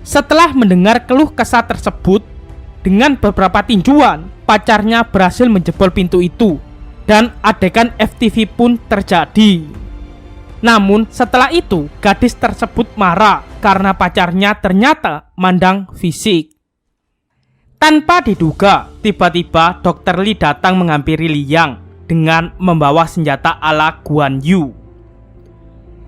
[SPEAKER 1] Setelah mendengar keluh kesah tersebut, dengan beberapa tinjuan, pacarnya berhasil menjebol pintu itu. Dan adegan FTV pun terjadi. Namun setelah itu, gadis tersebut marah karena pacarnya ternyata mandang fisik. Tanpa diduga, tiba-tiba Dr. Li datang menghampiri Liang dengan membawa senjata ala Guan Yu.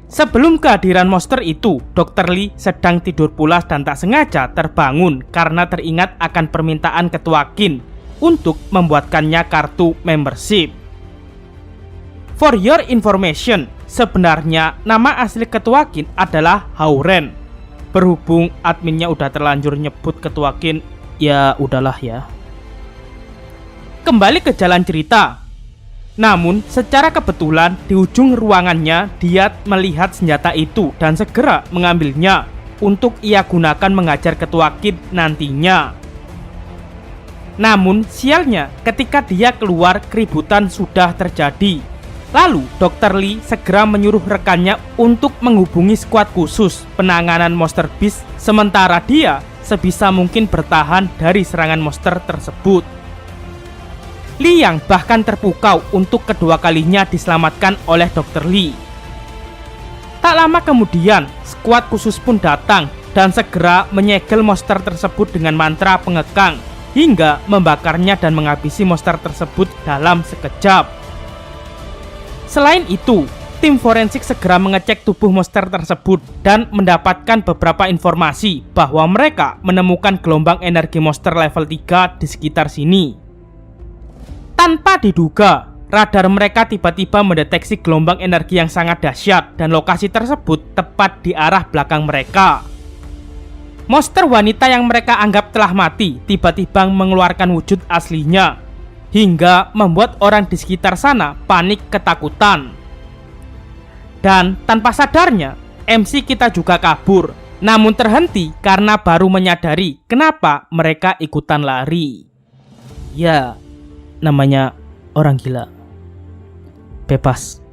[SPEAKER 1] Sebelum kehadiran monster itu, Dr. Li sedang tidur pulas dan tak sengaja terbangun karena teringat akan permintaan Ketua Qin untuk membuatkannya kartu membership. For your information, sebenarnya nama asli Ketua Qin adalah Hao Ren. Berhubung adminnya udah terlanjur nyebut Ketua Qin, ya udahlah ya. Kembali ke jalan cerita. Namun secara kebetulan di ujung ruangannya dia melihat senjata itu dan segera mengambilnya untuk ia gunakan mengajar Ketua Qin nantinya. Namun sialnya ketika dia keluar, keributan sudah terjadi. Lalu Dr. Li segera menyuruh rekannya untuk menghubungi skuad khusus penanganan Monster Beast, sementara dia sebisa mungkin bertahan dari serangan monster tersebut. Liang bahkan terpukau untuk kedua kalinya diselamatkan oleh Dr. Li. Tak lama kemudian, skuad khusus pun datang dan segera menyegel monster tersebut dengan mantra pengekang hingga membakarnya dan menghabisi monster tersebut dalam sekejap. Selain itu, tim forensik segera mengecek tubuh monster tersebut dan mendapatkan beberapa informasi bahwa mereka menemukan gelombang energi monster level 3 di sekitar sini. Tanpa diduga, radar mereka tiba-tiba mendeteksi gelombang energi yang sangat dahsyat dan lokasi tersebut tepat di arah belakang mereka. Monster wanita yang mereka anggap telah mati tiba-tiba mengeluarkan wujud aslinya, hingga membuat orang di sekitar sana panik ketakutan. Dan tanpa sadarnya, MC kita juga kabur, namun terhenti karena baru menyadari kenapa mereka ikutan lari. Ya, namanya orang gila. Bebas.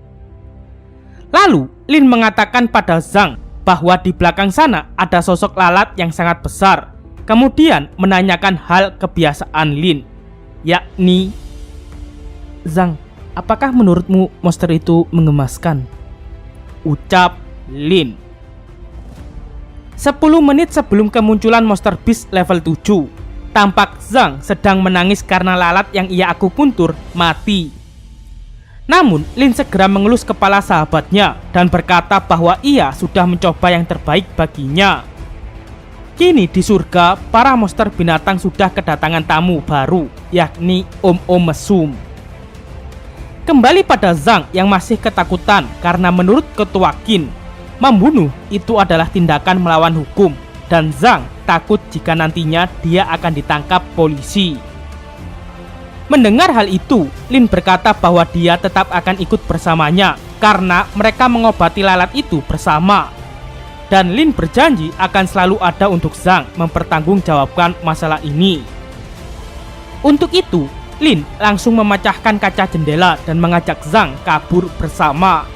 [SPEAKER 1] Lalu, Lin mengatakan pada Zhang bahwa di belakang sana ada sosok lalat yang sangat besar. Kemudian menanyakan hal kebiasaan Lin, yakni, "Zhang, apakah menurutmu monster itu mengemaskan?" Ucap Lin. 10 menit sebelum kemunculan Monster Beast level 7, tampak Zhang sedang menangis karena lalat yang ia akupuntur mati. Namun, Lin segera mengelus kepala sahabatnya dan berkata bahwa ia sudah mencoba yang terbaik baginya. Kini di surga, para monster binatang sudah kedatangan tamu baru, yakni Om Mesum. Kembali pada Zhang yang masih ketakutan karena menurut Ketua Qin, membunuh itu adalah tindakan melawan hukum, dan Zhang takut jika nantinya dia akan ditangkap polisi. Mendengar hal itu, Lin berkata bahwa dia tetap akan ikut bersamanya karena mereka mengobati lalat itu bersama. Dan Lin berjanji akan selalu ada untuk Zhang mempertanggungjawabkan masalah ini. Untuk itu, Lin langsung memecahkan kaca jendela dan mengajak Zhang kabur bersama.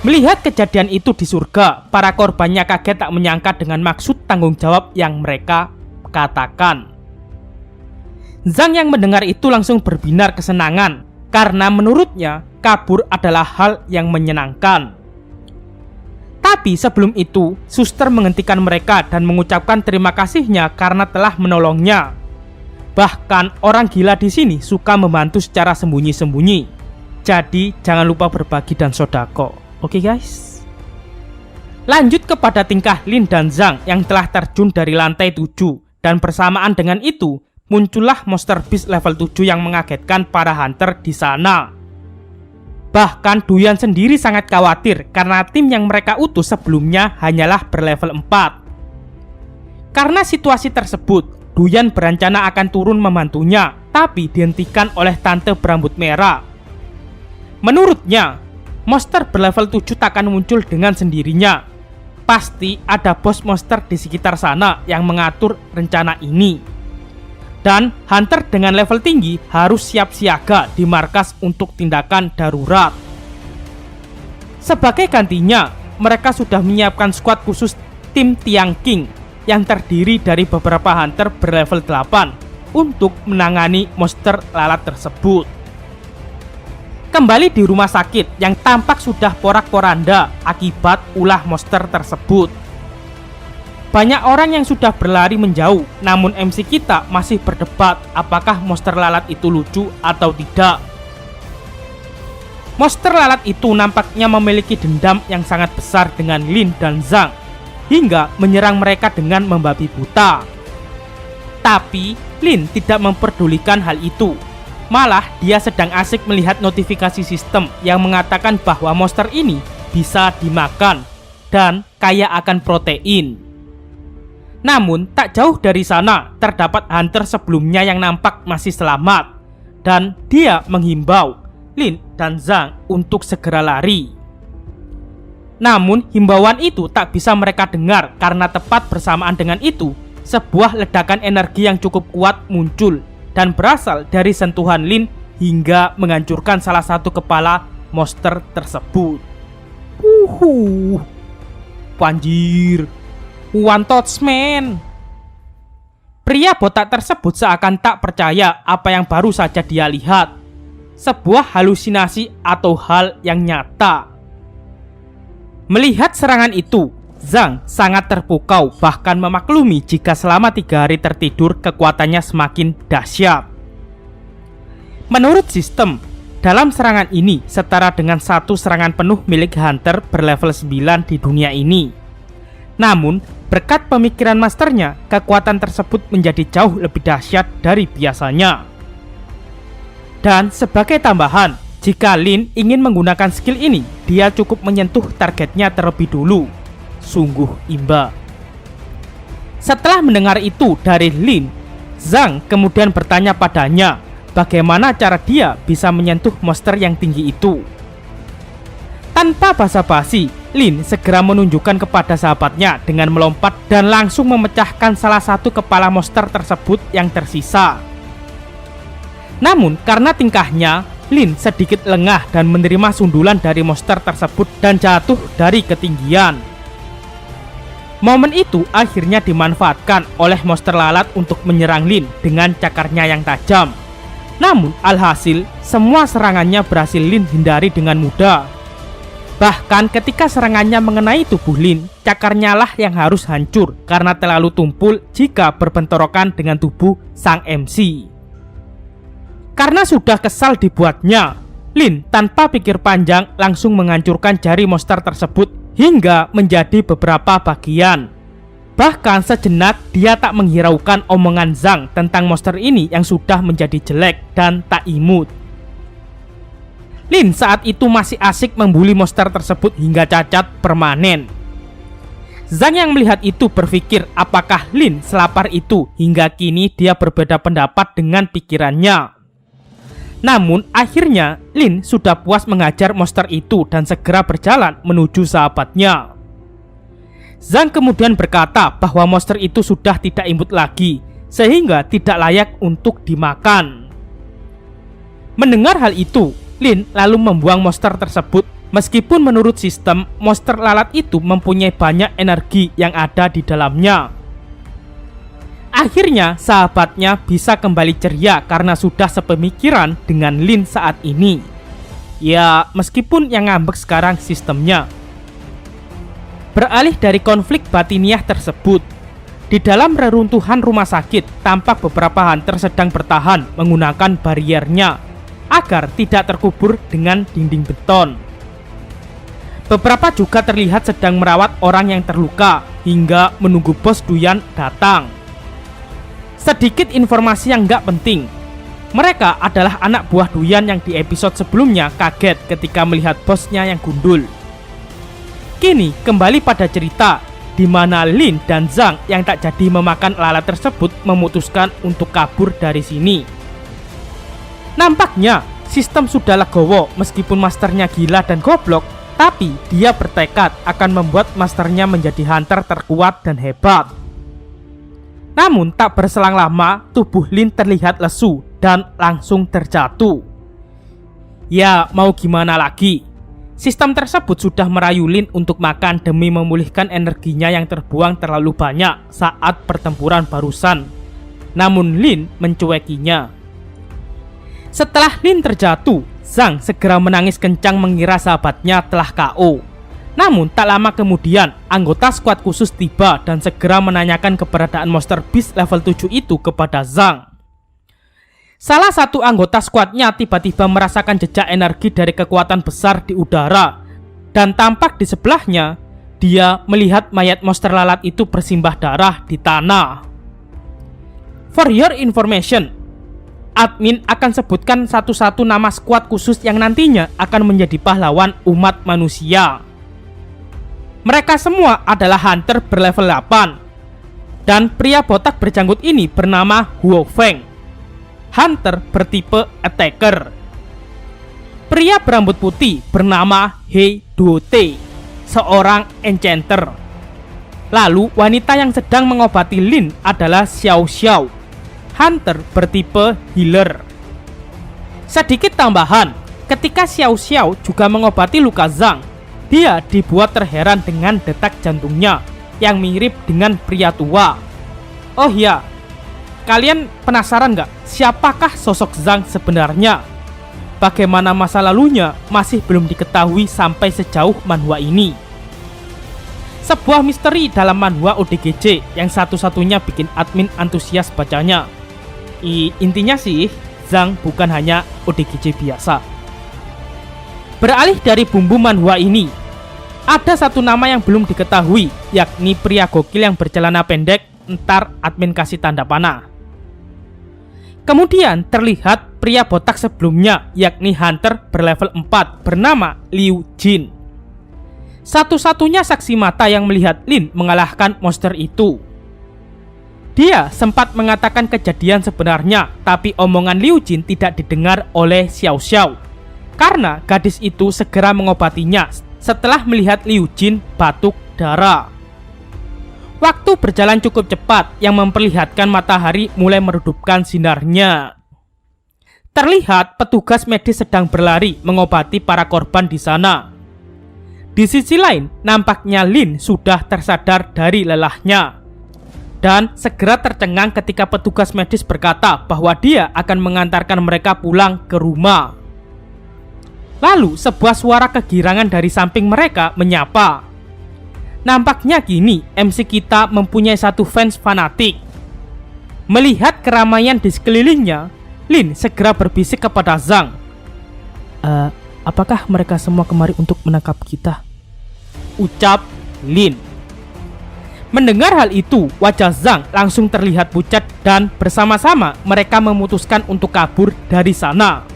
[SPEAKER 1] Melihat kejadian itu di surga, para korbannya kaget tak menyangka dengan maksud tanggung jawab yang mereka katakan. Zhang yang mendengar itu langsung berbinar kesenangan karena menurutnya kabur adalah hal yang menyenangkan. Tapi sebelum itu, suster menghentikan mereka dan mengucapkan terima kasihnya karena telah menolongnya. Bahkan orang gila di sini suka membantu secara sembunyi-sembunyi. Jadi jangan lupa berbagi dan sodako. Oke guys. Lanjut kepada tingkah Lin dan Zhang yang telah terjun dari lantai 7. Dan bersamaan dengan itu, muncullah Monster Beast level 7 yang mengagetkan para hunter di sana. Bahkan Duyan sendiri sangat khawatir karena tim yang mereka utus sebelumnya hanyalah berlevel 4. Karena situasi tersebut, Duyan berencana akan turun membantunya, tapi dihentikan oleh tante berambut merah. Menurutnya, monster berlevel 7 takkan muncul dengan sendirinya. Pasti ada bos monster di sekitar sana yang mengatur rencana ini. Dan hunter dengan level tinggi harus siap siaga di markas untuk tindakan darurat. Sebagai gantinya, mereka sudah menyiapkan skuad khusus tim Tiang King yang terdiri dari beberapa hunter berlevel 8 untuk menangani monster lalat tersebut. Kembali di rumah sakit yang tampak sudah porak-poranda akibat ulah monster tersebut. Banyak orang yang sudah berlari menjauh, namun MC kita masih berdebat apakah monster lalat itu lucu atau tidak. Monster lalat itu nampaknya memiliki dendam yang sangat besar dengan Lin dan Zhang, hingga menyerang mereka dengan membabi buta. Tapi Lin tidak memperdulikan hal itu. Malah dia sedang asik melihat notifikasi sistem yang mengatakan bahwa monster ini bisa dimakan dan kaya akan protein. Namun tak jauh dari sana terdapat hunter sebelumnya yang nampak masih selamat, dan dia menghimbau Lin dan Zhang untuk segera lari. Namun himbauan itu tak bisa mereka dengar karena tepat bersamaan dengan itu, sebuah ledakan energi yang cukup kuat muncul dan berasal dari sentuhan Lin hingga menghancurkan salah satu kepala monster tersebut. Panjir, one touch man. Pria botak tersebut seakan tak percaya apa yang baru saja dia lihat. Sebuah halusinasi atau hal yang nyata. Melihat serangan itu, Zhang sangat terpukau, bahkan memaklumi jika selama 3 hari tertidur kekuatannya semakin dahsyat. Menurut sistem, dalam serangan ini setara dengan satu serangan penuh milik hunter berlevel 9 di dunia ini. Namun, berkat pemikiran masternya, kekuatan tersebut menjadi jauh lebih dahsyat dari biasanya. Dan sebagai tambahan, jika Lin ingin menggunakan skill ini, dia cukup menyentuh targetnya terlebih dulu. Sungguh imba. Setelah mendengar itu dari Lin, Zhang kemudian bertanya padanya bagaimana cara dia bisa menyentuh monster yang tinggi itu. Tanpa basa-basi, Lin segera menunjukkan kepada sahabatnya dengan melompat dan langsung memecahkan salah satu kepala monster tersebut yang tersisa. Namun karena tingkahnya, Lin sedikit lengah dan menerima sundulan dari monster tersebut dan jatuh dari ketinggian. Momen itu akhirnya dimanfaatkan oleh monster lalat untuk menyerang Lin dengan cakarnya yang tajam. Namun alhasil, semua serangannya berhasil Lin hindari dengan mudah. Bahkan ketika serangannya mengenai tubuh Lin, cakarnya lah yang harus hancur karena terlalu tumpul jika berbentrokan dengan tubuh sang MC. Karena sudah kesal dibuatnya, Lin tanpa pikir panjang langsung menghancurkan jari monster tersebut hingga menjadi beberapa bagian. Bahkan sejenak dia tak menghiraukan omongan Zhang tentang monster ini yang sudah menjadi jelek dan tak imut. Lin saat itu masih asik membuli monster tersebut hingga cacat permanen. Zhang yang melihat itu berpikir apakah Lin selapar itu, hingga kini dia berbeda pendapat dengan pikirannya. Namun akhirnya Lin sudah puas mengajar monster itu dan segera berjalan menuju sahabatnya. Zhang kemudian berkata bahwa monster itu sudah tidak imut lagi, sehingga tidak layak untuk dimakan. Mendengar hal itu, Lin lalu membuang monster tersebut. Meskipun menurut sistem, monster lalat itu mempunyai banyak energi yang ada di dalamnya. Akhirnya sahabatnya bisa kembali ceria karena sudah sepemikiran dengan Lin saat ini. Ya, meskipun yang ngambek sekarang sistemnya. Beralih dari konflik batiniah tersebut, di dalam reruntuhan rumah sakit tampak beberapa hunter sedang bertahan menggunakan bariernya agar tidak terkubur dengan dinding beton. Beberapa juga terlihat sedang merawat orang yang terluka hingga menunggu bos Duyan datang. Sedikit informasi yang gak penting. Mereka adalah anak buah Duyan yang di episode sebelumnya kaget ketika melihat bosnya yang gundul. Kini kembali pada cerita di mana Lin dan Zhang yang tak jadi memakan lalat tersebut memutuskan untuk kabur dari sini. Nampaknya sistem sudah legowo meskipun masternya gila dan goblok, tapi dia bertekad akan membuat masternya menjadi hunter terkuat dan hebat. Namun tak berselang lama, tubuh Lin terlihat lesu dan langsung terjatuh. Ya, mau gimana lagi? Sistem tersebut sudah merayu Lin untuk makan demi memulihkan energinya yang terbuang terlalu banyak saat pertempuran barusan. Namun Lin mencuekinya. Setelah Lin terjatuh, Zhang segera menangis kencang mengira sahabatnya telah KO. Namun tak lama kemudian, anggota skuad khusus tiba dan segera menanyakan keberadaan monster beast level 7 itu kepada Zhang. Salah satu anggota skuadnya tiba-tiba merasakan jejak energi dari kekuatan besar di udara. Dan tampak di sebelahnya, dia melihat mayat monster lalat itu bersimbah darah di tanah. For your information, admin akan sebutkan satu-satu nama skuad khusus yang nantinya akan menjadi pahlawan umat manusia. Mereka semua adalah hunter berlevel 8. Dan pria botak berjanggut ini bernama Huo Feng, hunter bertipe attacker. Pria berambut putih bernama He Duote, seorang enchanter. Lalu wanita yang sedang mengobati Lin adalah Xiao Xiao, hunter bertipe healer. Sedikit tambahan, ketika Xiao Xiao juga mengobati luka Zhang, dia dibuat terheran dengan detak jantungnya yang mirip dengan pria tua. Oh ya, kalian penasaran gak siapakah sosok Zhang sebenarnya? Bagaimana masa lalunya masih belum diketahui sampai sejauh manhwa ini. Sebuah misteri dalam manhwa ODGJ yang satu-satunya bikin admin antusias bacanya. Intinya sih, Zhang bukan hanya ODGJ biasa. Beralih dari bumbu manhwa ini, ada satu nama yang belum diketahui, yakni pria gokil yang bercelana pendek. Ntar admin kasih tanda panah. Kemudian terlihat pria botak sebelumnya, yakni hunter berlevel 4 bernama Liu Jin. Satu-satunya saksi mata yang melihat Lin mengalahkan monster itu. Dia sempat mengatakan kejadian sebenarnya, tapi omongan Liu Jin tidak didengar oleh Xiao Xiao, karena gadis itu segera mengobatinya setelah melihat Liu Jin batuk darah. Waktu berjalan cukup cepat yang memperlihatkan matahari mulai meredupkan sinarnya. Terlihat petugas medis sedang berlari mengobati para korban di sana. Di sisi lain, nampaknya Lin sudah tersadar dari lelahnya dan segera tercengang ketika petugas medis berkata bahwa dia akan mengantarkan mereka pulang ke rumah. Lalu sebuah suara kegirangan dari samping mereka menyapa. Nampaknya kini MC kita mempunyai satu fans fanatik. Melihat keramaian di sekelilingnya, Lin segera berbisik kepada Zhang. Apakah mereka semua kemari untuk menangkap kita? Ucap Lin. Mendengar hal itu, wajah Zhang langsung terlihat pucat dan bersama-sama mereka memutuskan untuk kabur dari sana.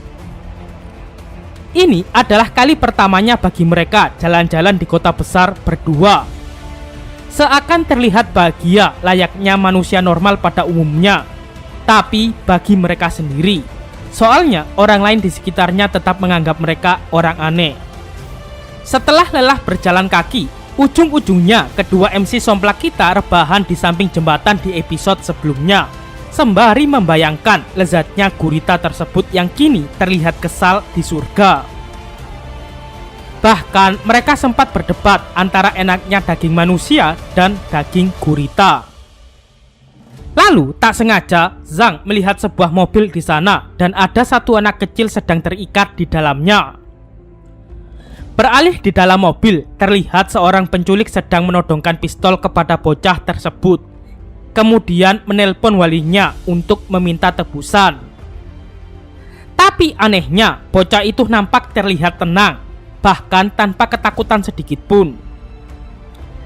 [SPEAKER 1] Ini adalah kali pertamanya bagi mereka jalan-jalan di kota besar berdua. Seakan terlihat bahagia layaknya manusia normal pada umumnya. Tapi bagi mereka sendiri, soalnya orang lain di sekitarnya tetap menganggap mereka orang aneh. Setelah lelah berjalan kaki, ujung-ujungnya kedua MC somplak kita rebahan di samping jembatan di episode sebelumnya, sembari membayangkan lezatnya gurita tersebut yang kini terlihat kesal di surga. Bahkan mereka sempat berdebat antara enaknya daging manusia dan daging gurita. Lalu tak sengaja Zhang melihat sebuah mobil di sana dan ada satu anak kecil sedang terikat di dalamnya. Beralih di dalam mobil, terlihat seorang penculik sedang menodongkan pistol kepada bocah tersebut. Kemudian menelpon walinya untuk meminta tebusan. Tapi anehnya, bocah itu nampak terlihat tenang, bahkan tanpa ketakutan sedikit pun.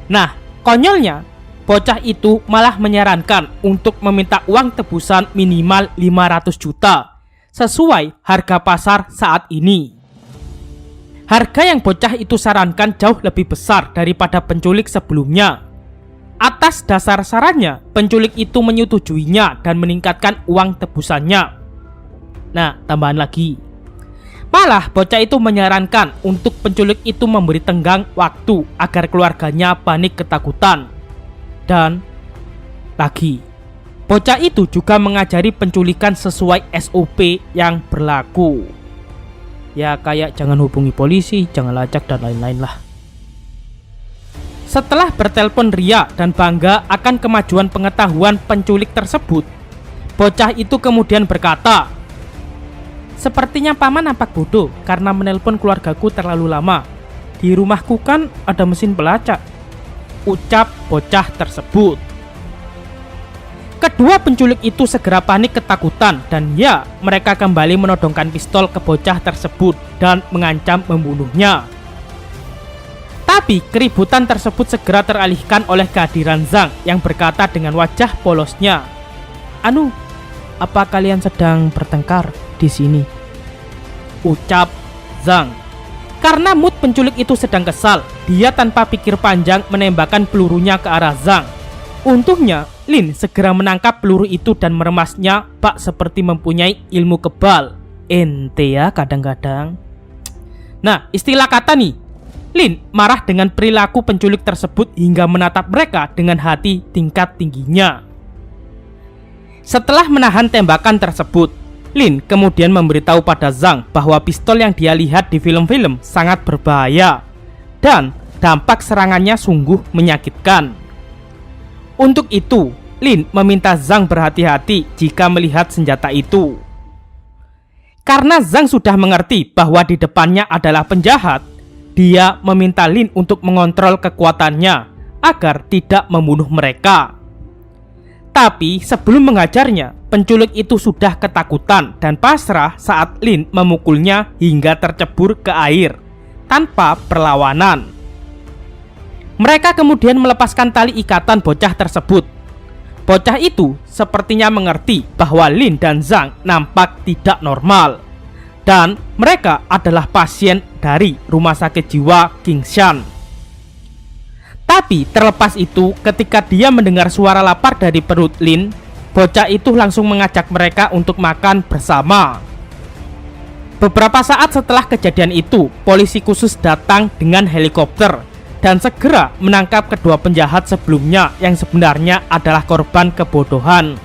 [SPEAKER 1] Nah, konyolnya, bocah itu malah menyarankan untuk meminta uang tebusan minimal 500 juta, sesuai harga pasar saat ini. Harga yang bocah itu sarankan jauh lebih besar daripada penculik sebelumnya. Atas dasar sarannya, penculik itu menyetujuinya dan meningkatkan uang tebusannya. Nah, tambahan lagi. Malah bocah itu menyarankan untuk penculik itu memberi tenggang waktu agar keluarganya panik ketakutan. Dan lagi, bocah itu juga mengajari penculikan sesuai SOP yang berlaku. Ya kayak jangan hubungi polisi, jangan lacak dan lain-lain lah. Setelah bertelepon ria dan bangga akan kemajuan pengetahuan penculik tersebut, bocah itu kemudian berkata, "Sepertinya paman nampak bodoh karena menelpon keluargaku terlalu lama. Di rumahku kan ada mesin pelacak," ucap bocah tersebut. Kedua penculik itu segera panik ketakutan dan ya, mereka kembali menodongkan pistol ke bocah tersebut dan mengancam membunuhnya. Tapi keributan tersebut segera teralihkan oleh kehadiran Zhang yang berkata dengan wajah polosnya, "Anu, apa kalian sedang bertengkar di sini?" ucap Zhang. Karena mood penculik itu sedang kesal, dia tanpa pikir panjang menembakkan pelurunya ke arah Zhang. Untungnya, Lin segera menangkap peluru itu dan meremasnya bak seperti mempunyai ilmu kebal. Ente ya kadang-kadang. Nah, istilah kata nih, Lin marah dengan perilaku penculik tersebut hingga menatap mereka dengan hati tingkat tingginya. Setelah menahan tembakan tersebut, Lin kemudian memberitahu pada Zhang bahwa pistol yang dia lihat di film-film sangat berbahaya dan dampak serangannya sungguh menyakitkan. Untuk itu, Lin meminta Zhang berhati-hati jika melihat senjata itu. Karena Zhang sudah mengerti bahwa di depannya adalah penjahat, dia meminta Lin untuk mengontrol kekuatannya agar tidak membunuh mereka. Tapi sebelum mengajarnya, penculik itu sudah ketakutan dan pasrah saat Lin memukulnya hingga tercebur ke air tanpa perlawanan. Mereka kemudian melepaskan tali ikatan bocah tersebut. bocah itu sepertinya mengerti bahwa Lin dan Zhang nampak tidak normal dan mereka adalah pasien dari rumah sakit jiwa Kingshan. Tapi terlepas itu, ketika dia mendengar suara lapar dari perut Lin, bocah itu langsung mengajak mereka untuk makan bersama. Beberapa saat setelah kejadian itu, polisi khusus datang dengan helikopter dan segera menangkap kedua penjahat sebelumnya yang sebenarnya adalah korban kebodohan.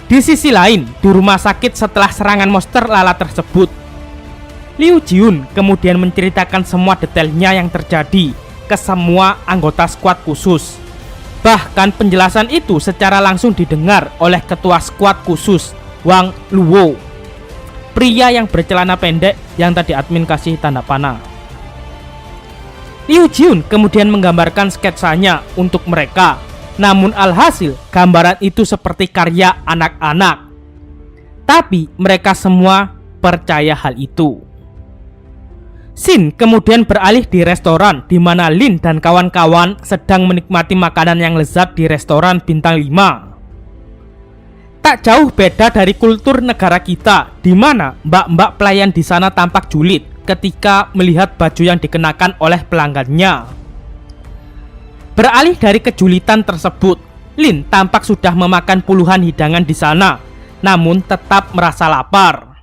[SPEAKER 1] Di sisi lain, di rumah sakit setelah serangan monster lalat tersebut, Liu Jiun kemudian menceritakan semua detailnya yang terjadi ke semua anggota skuad khusus. Bahkan penjelasan itu secara langsung didengar oleh ketua skuad khusus, Wang Luo, pria yang bercelana pendek yang tadi admin kasih tanda panah. Liu Jiun kemudian menggambarkan sketsanya untuk mereka. Namun alhasil, gambaran itu seperti karya anak-anak. Tapi mereka semua percaya hal itu. Shin kemudian beralih di restoran di mana Lin dan kawan-kawan sedang menikmati makanan yang lezat di restoran bintang 5. Tak jauh beda dari kultur negara kita, di mana mbak-mbak pelayan di sana tampak julid ketika melihat baju yang dikenakan oleh pelanggannya. Beralih dari kejulitan tersebut, Lin tampak sudah memakan puluhan hidangan di sana, namun tetap merasa lapar.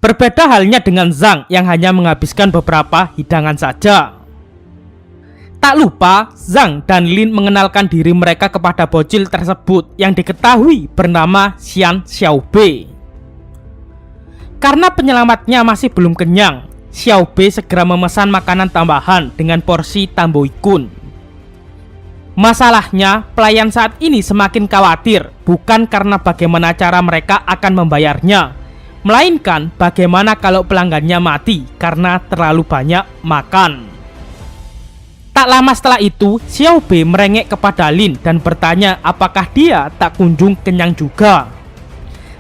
[SPEAKER 1] Berbeda halnya dengan Zhang yang hanya menghabiskan beberapa hidangan saja. Tak lupa, Zhang dan Lin mengenalkan diri mereka kepada bocil tersebut yang diketahui bernama Xian Xiaobei. Karena penyelamatnya masih belum kenyang, Xiaobei segera memesan makanan tambahan dengan porsi tamboikun. Masalahnya, pelayan saat ini semakin khawatir bukan karena bagaimana cara mereka akan membayarnya, melainkan bagaimana kalau pelanggannya mati karena terlalu banyak makan. Tak lama setelah itu, Xiaobei merengek kepada Lin dan bertanya apakah dia tak kunjung kenyang juga.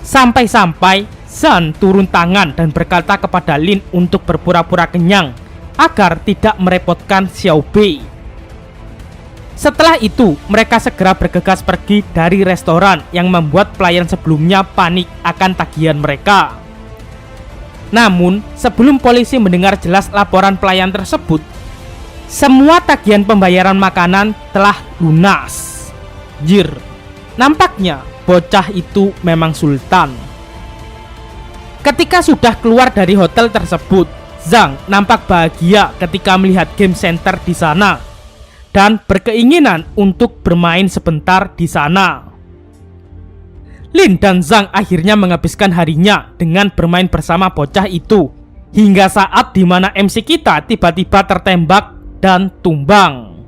[SPEAKER 1] Sampai-sampai Zhan turun tangan dan berkata kepada Lin untuk berpura-pura kenyang agar tidak merepotkan Xiaobei. Setelah itu, mereka segera bergegas pergi dari restoran yang membuat pelayan sebelumnya panik akan tagihan mereka. Namun, sebelum polisi mendengar jelas laporan pelayan tersebut, semua tagihan pembayaran makanan telah lunas. Jir, nampaknya bocah itu memang sultan. Ketika sudah keluar dari hotel tersebut, Zhang nampak bahagia ketika melihat game center di sana dan berkeinginan untuk bermain sebentar di sana. Lin dan Zhang akhirnya menghabiskan harinya dengan bermain bersama bocah itu hingga saat dimana MC kita tiba-tiba tertembak dan tumbang.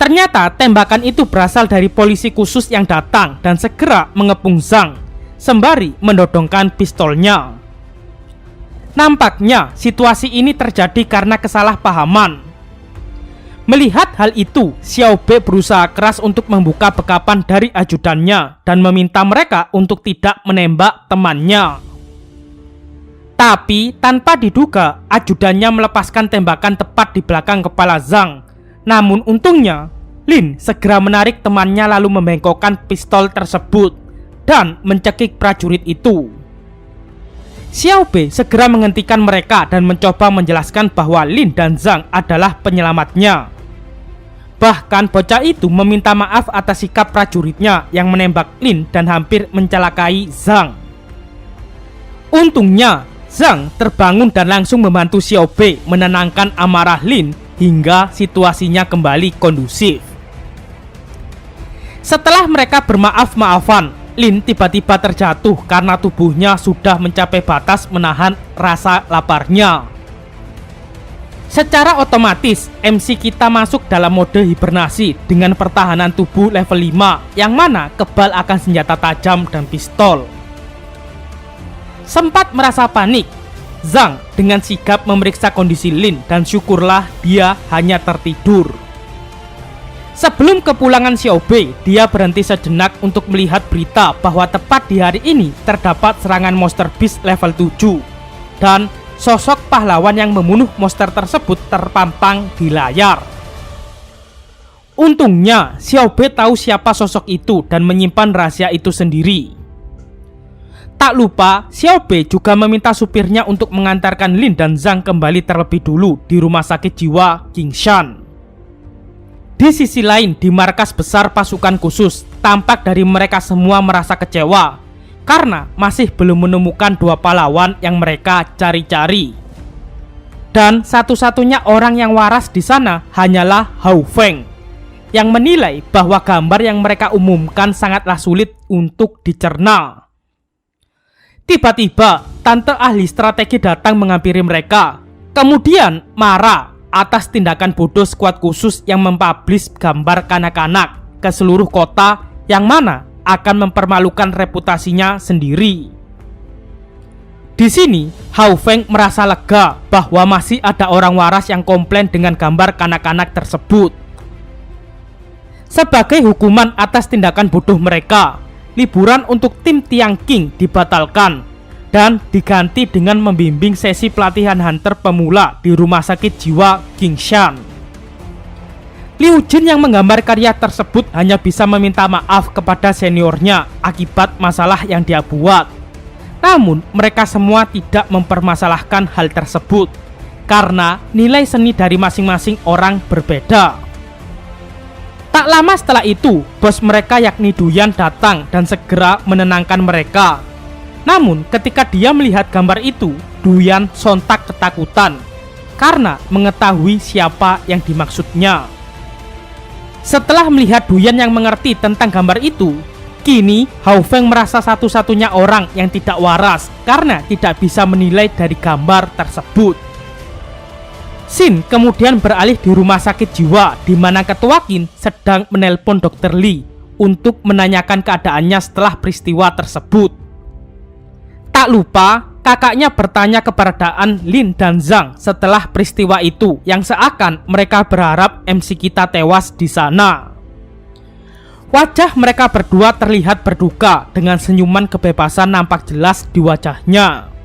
[SPEAKER 1] Ternyata tembakan itu berasal dari polisi khusus yang datang dan segera mengepung Zhang sembari mendodongkan pistolnya. Nampaknya situasi ini terjadi karena kesalahpahaman. Melihat hal itu, Xiaobei berusaha keras untuk membuka bekapan dari ajudannya dan meminta mereka untuk tidak menembak temannya. Tapi tanpa diduga, ajudannya melepaskan tembakan tepat di belakang kepala Zhang. Namun untungnya, Lin segera menarik temannya lalu membengkokkan pistol tersebut dan mencekik prajurit itu. Xiaobei segera menghentikan mereka dan mencoba menjelaskan bahwa Lin dan Zhang adalah penyelamatnya. Bahkan bocah itu meminta maaf atas sikap prajuritnya yang menembak Lin dan hampir mencelakai Zhang. Untungnya, Zhang terbangun dan langsung membantu Xiaobei menenangkan amarah Lin hingga situasinya kembali kondusif. Setelah mereka bermaaf-maafan, Lin tiba-tiba terjatuh karena tubuhnya sudah mencapai batas menahan rasa laparnya. Secara otomatis, MC kita masuk dalam mode hibernasi dengan pertahanan tubuh level 5 yang mana kebal akan senjata tajam dan pistol. Sempat merasa panik, Zhang dengan sigap memeriksa kondisi Lin dan syukurlah dia hanya tertidur. Sebelum kepulangan Xiaobei, dia berhenti sejenak untuk melihat berita bahwa tepat di hari ini terdapat serangan monster beast level 7 dan sosok pahlawan yang membunuh monster tersebut terpampang di layar. Untungnya, Xiao Bei tahu siapa sosok itu dan menyimpan rahasia itu sendiri. Tak lupa, Xiao Bei juga meminta supirnya untuk mengantarkan Lin dan Zhang kembali terlebih dulu di rumah sakit jiwa Qingshan. Di sisi lain, di markas besar pasukan khusus, tampak dari mereka semua merasa kecewa karena masih belum menemukan dua pahlawan yang mereka cari-cari. Dan satu-satunya orang yang waras di sana hanyalah Hao Feng, yang menilai bahwa gambar yang mereka umumkan sangatlah sulit untuk dicerna. Tiba-tiba, tante ahli strategi datang menghampiri mereka, kemudian marah atas tindakan bodoh skuad khusus yang mempublish gambar kanak-kanak ke seluruh kota, yang mana akan mempermalukan reputasinya sendiri. Di sini, Hao Feng merasa lega bahwa masih ada orang waras yang komplain dengan gambar kanak-kanak tersebut. Sebagai hukuman atas tindakan bodoh mereka, liburan untuk tim Tiang Qing dibatalkan dan diganti dengan membimbing sesi pelatihan hunter pemula di rumah sakit jiwa Qingshan. Liu Jin yang menggambar karya tersebut hanya bisa meminta maaf kepada seniornya akibat masalah yang dia buat. Namun, mereka semua tidak mempermasalahkan hal tersebut karena nilai seni dari masing-masing orang berbeda. Tak lama setelah itu, bos mereka yakni Duyan datang dan segera menenangkan mereka. Namun, ketika dia melihat gambar itu, Duyan sontak ketakutan karena mengetahui siapa yang dimaksudnya. Setelah melihat Duyan yang mengerti tentang gambar itu, kini Hao Feng merasa satu-satunya orang yang tidak waras karena tidak bisa menilai dari gambar tersebut. Xin kemudian beralih di rumah sakit jiwa di mana Ketua Qin sedang menelpon Dr. Li untuk menanyakan keadaannya setelah peristiwa tersebut. Tak lupa, kakaknya bertanya keberadaan Lin dan Zhang setelah peristiwa itu, yang seakan mereka berharap MC kita tewas di sana. Wajah mereka berdua terlihat berduka dengan senyuman kebebasan nampak jelas di wajahnya.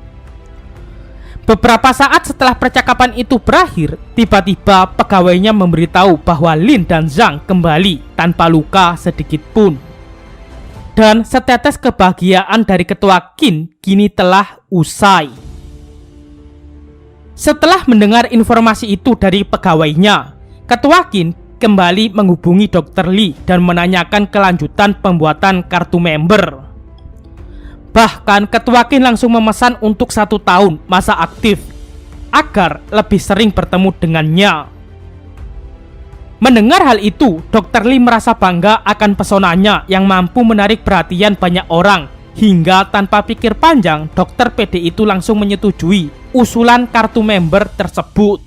[SPEAKER 1] Beberapa saat setelah percakapan itu berakhir, tiba-tiba pegawainya memberitahu bahwa Lin dan Zhang kembali tanpa luka sedikit pun. Dan setetes kebahagiaan dari Ketua Qin kini telah usai. Setelah mendengar informasi itu dari pegawainya, Ketua Qin kembali menghubungi Dr. Li dan menanyakan kelanjutan pembuatan kartu member. Bahkan Ketua Qin langsung memesan untuk 1 tahun masa aktif agar lebih sering bertemu dengannya. Mendengar hal itu, Dr. Li merasa bangga akan pesonanya yang mampu menarik perhatian banyak orang, hingga tanpa pikir panjang, Dr. PD itu langsung menyetujui usulan kartu member tersebut.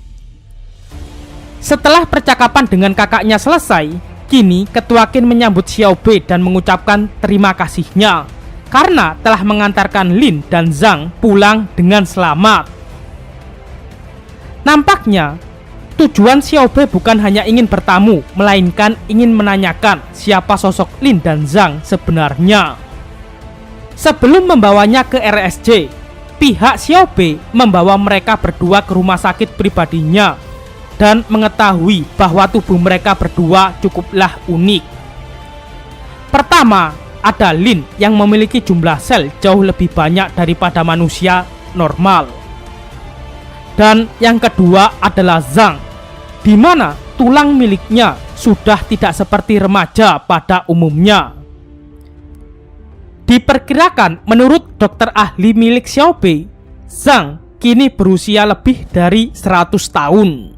[SPEAKER 1] Setelah percakapan dengan kakaknya selesai, kini Ketua Qin menyambut Xiao Bei dan mengucapkan terima kasihnya karena telah mengantarkan Lin dan Zhang pulang dengan selamat. Nampaknya, tujuan Xiao Bei bukan hanya ingin bertamu, melainkan ingin menanyakan siapa sosok Lin dan Zhang sebenarnya. Sebelum membawanya ke RSJ, pihak Xiao Bei membawa mereka berdua ke rumah sakit pribadinya dan mengetahui bahwa tubuh mereka berdua cukuplah unik. Pertama, ada Lin yang memiliki jumlah sel jauh lebih banyak daripada manusia normal. Dan yang kedua adalah Zhang, di mana tulang miliknya sudah tidak seperti remaja pada umumnya. Diperkirakan menurut dokter ahli milik Xiao Bei, Zhang kini berusia lebih dari 100 tahun.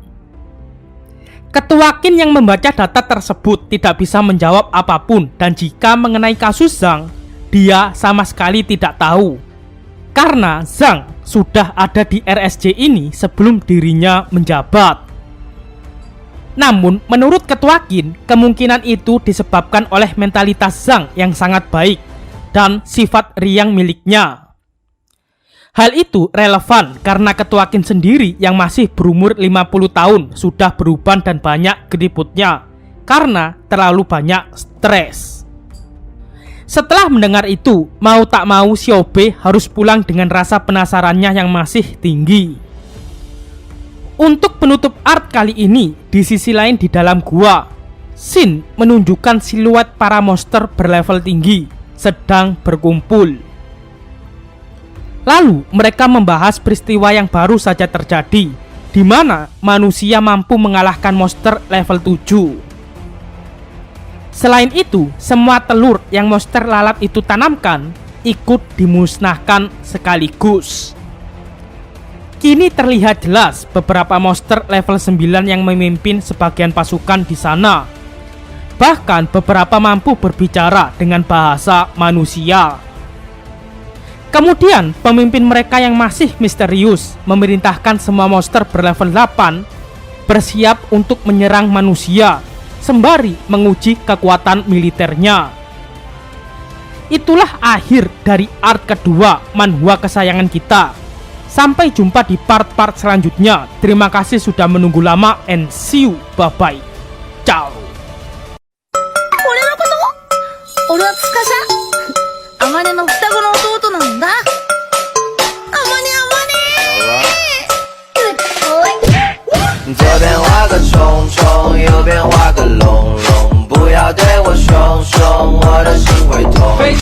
[SPEAKER 1] Ketua Qin yang membaca data tersebut tidak bisa menjawab apapun, dan jika mengenai kasus Zhang, dia sama sekali tidak tahu. Karena Zhang sudah ada di RSJ ini sebelum dirinya menjabat. Namun, menurut Ketua Qin, kemungkinan itu disebabkan oleh mentalitas Zhang yang sangat baik dan sifat riang miliknya. Hal itu relevan karena Ketua Qin sendiri yang masih berumur 50 tahun sudah beruban dan banyak keriputnya karena terlalu banyak stres. Setelah mendengar itu, mau tak mau Xiao Bei harus pulang dengan rasa penasarannya yang masih tinggi. Untuk penutup art kali ini, di sisi lain di dalam gua, Scene menunjukkan siluet para monster berlevel tinggi sedang berkumpul. Lalu mereka membahas peristiwa yang baru saja terjadi, di mana manusia mampu mengalahkan monster level 7. Selain itu, semua telur yang monster lalat itu tanamkan ikut dimusnahkan sekaligus. Kini terlihat jelas beberapa monster level 9 yang memimpin sebagian pasukan di sana. Bahkan beberapa mampu berbicara dengan bahasa manusia. Kemudian pemimpin mereka yang masih misterius memerintahkan semua monster berlevel 8 bersiap untuk menyerang manusia sembari menguji kekuatan militernya. Itulah akhir dari art kedua manhwa kesayangan kita. Sampai jumpa di part-part selanjutnya. Terima kasih sudah menunggu lama and see you, bye bye. Ciao.
[SPEAKER 2] 俺は司あまねの双子の弟なんだ。あまねあまね。
[SPEAKER 3] 左边画个虫虫，右边画个龙龙，不要对我凶凶，我的心会痛。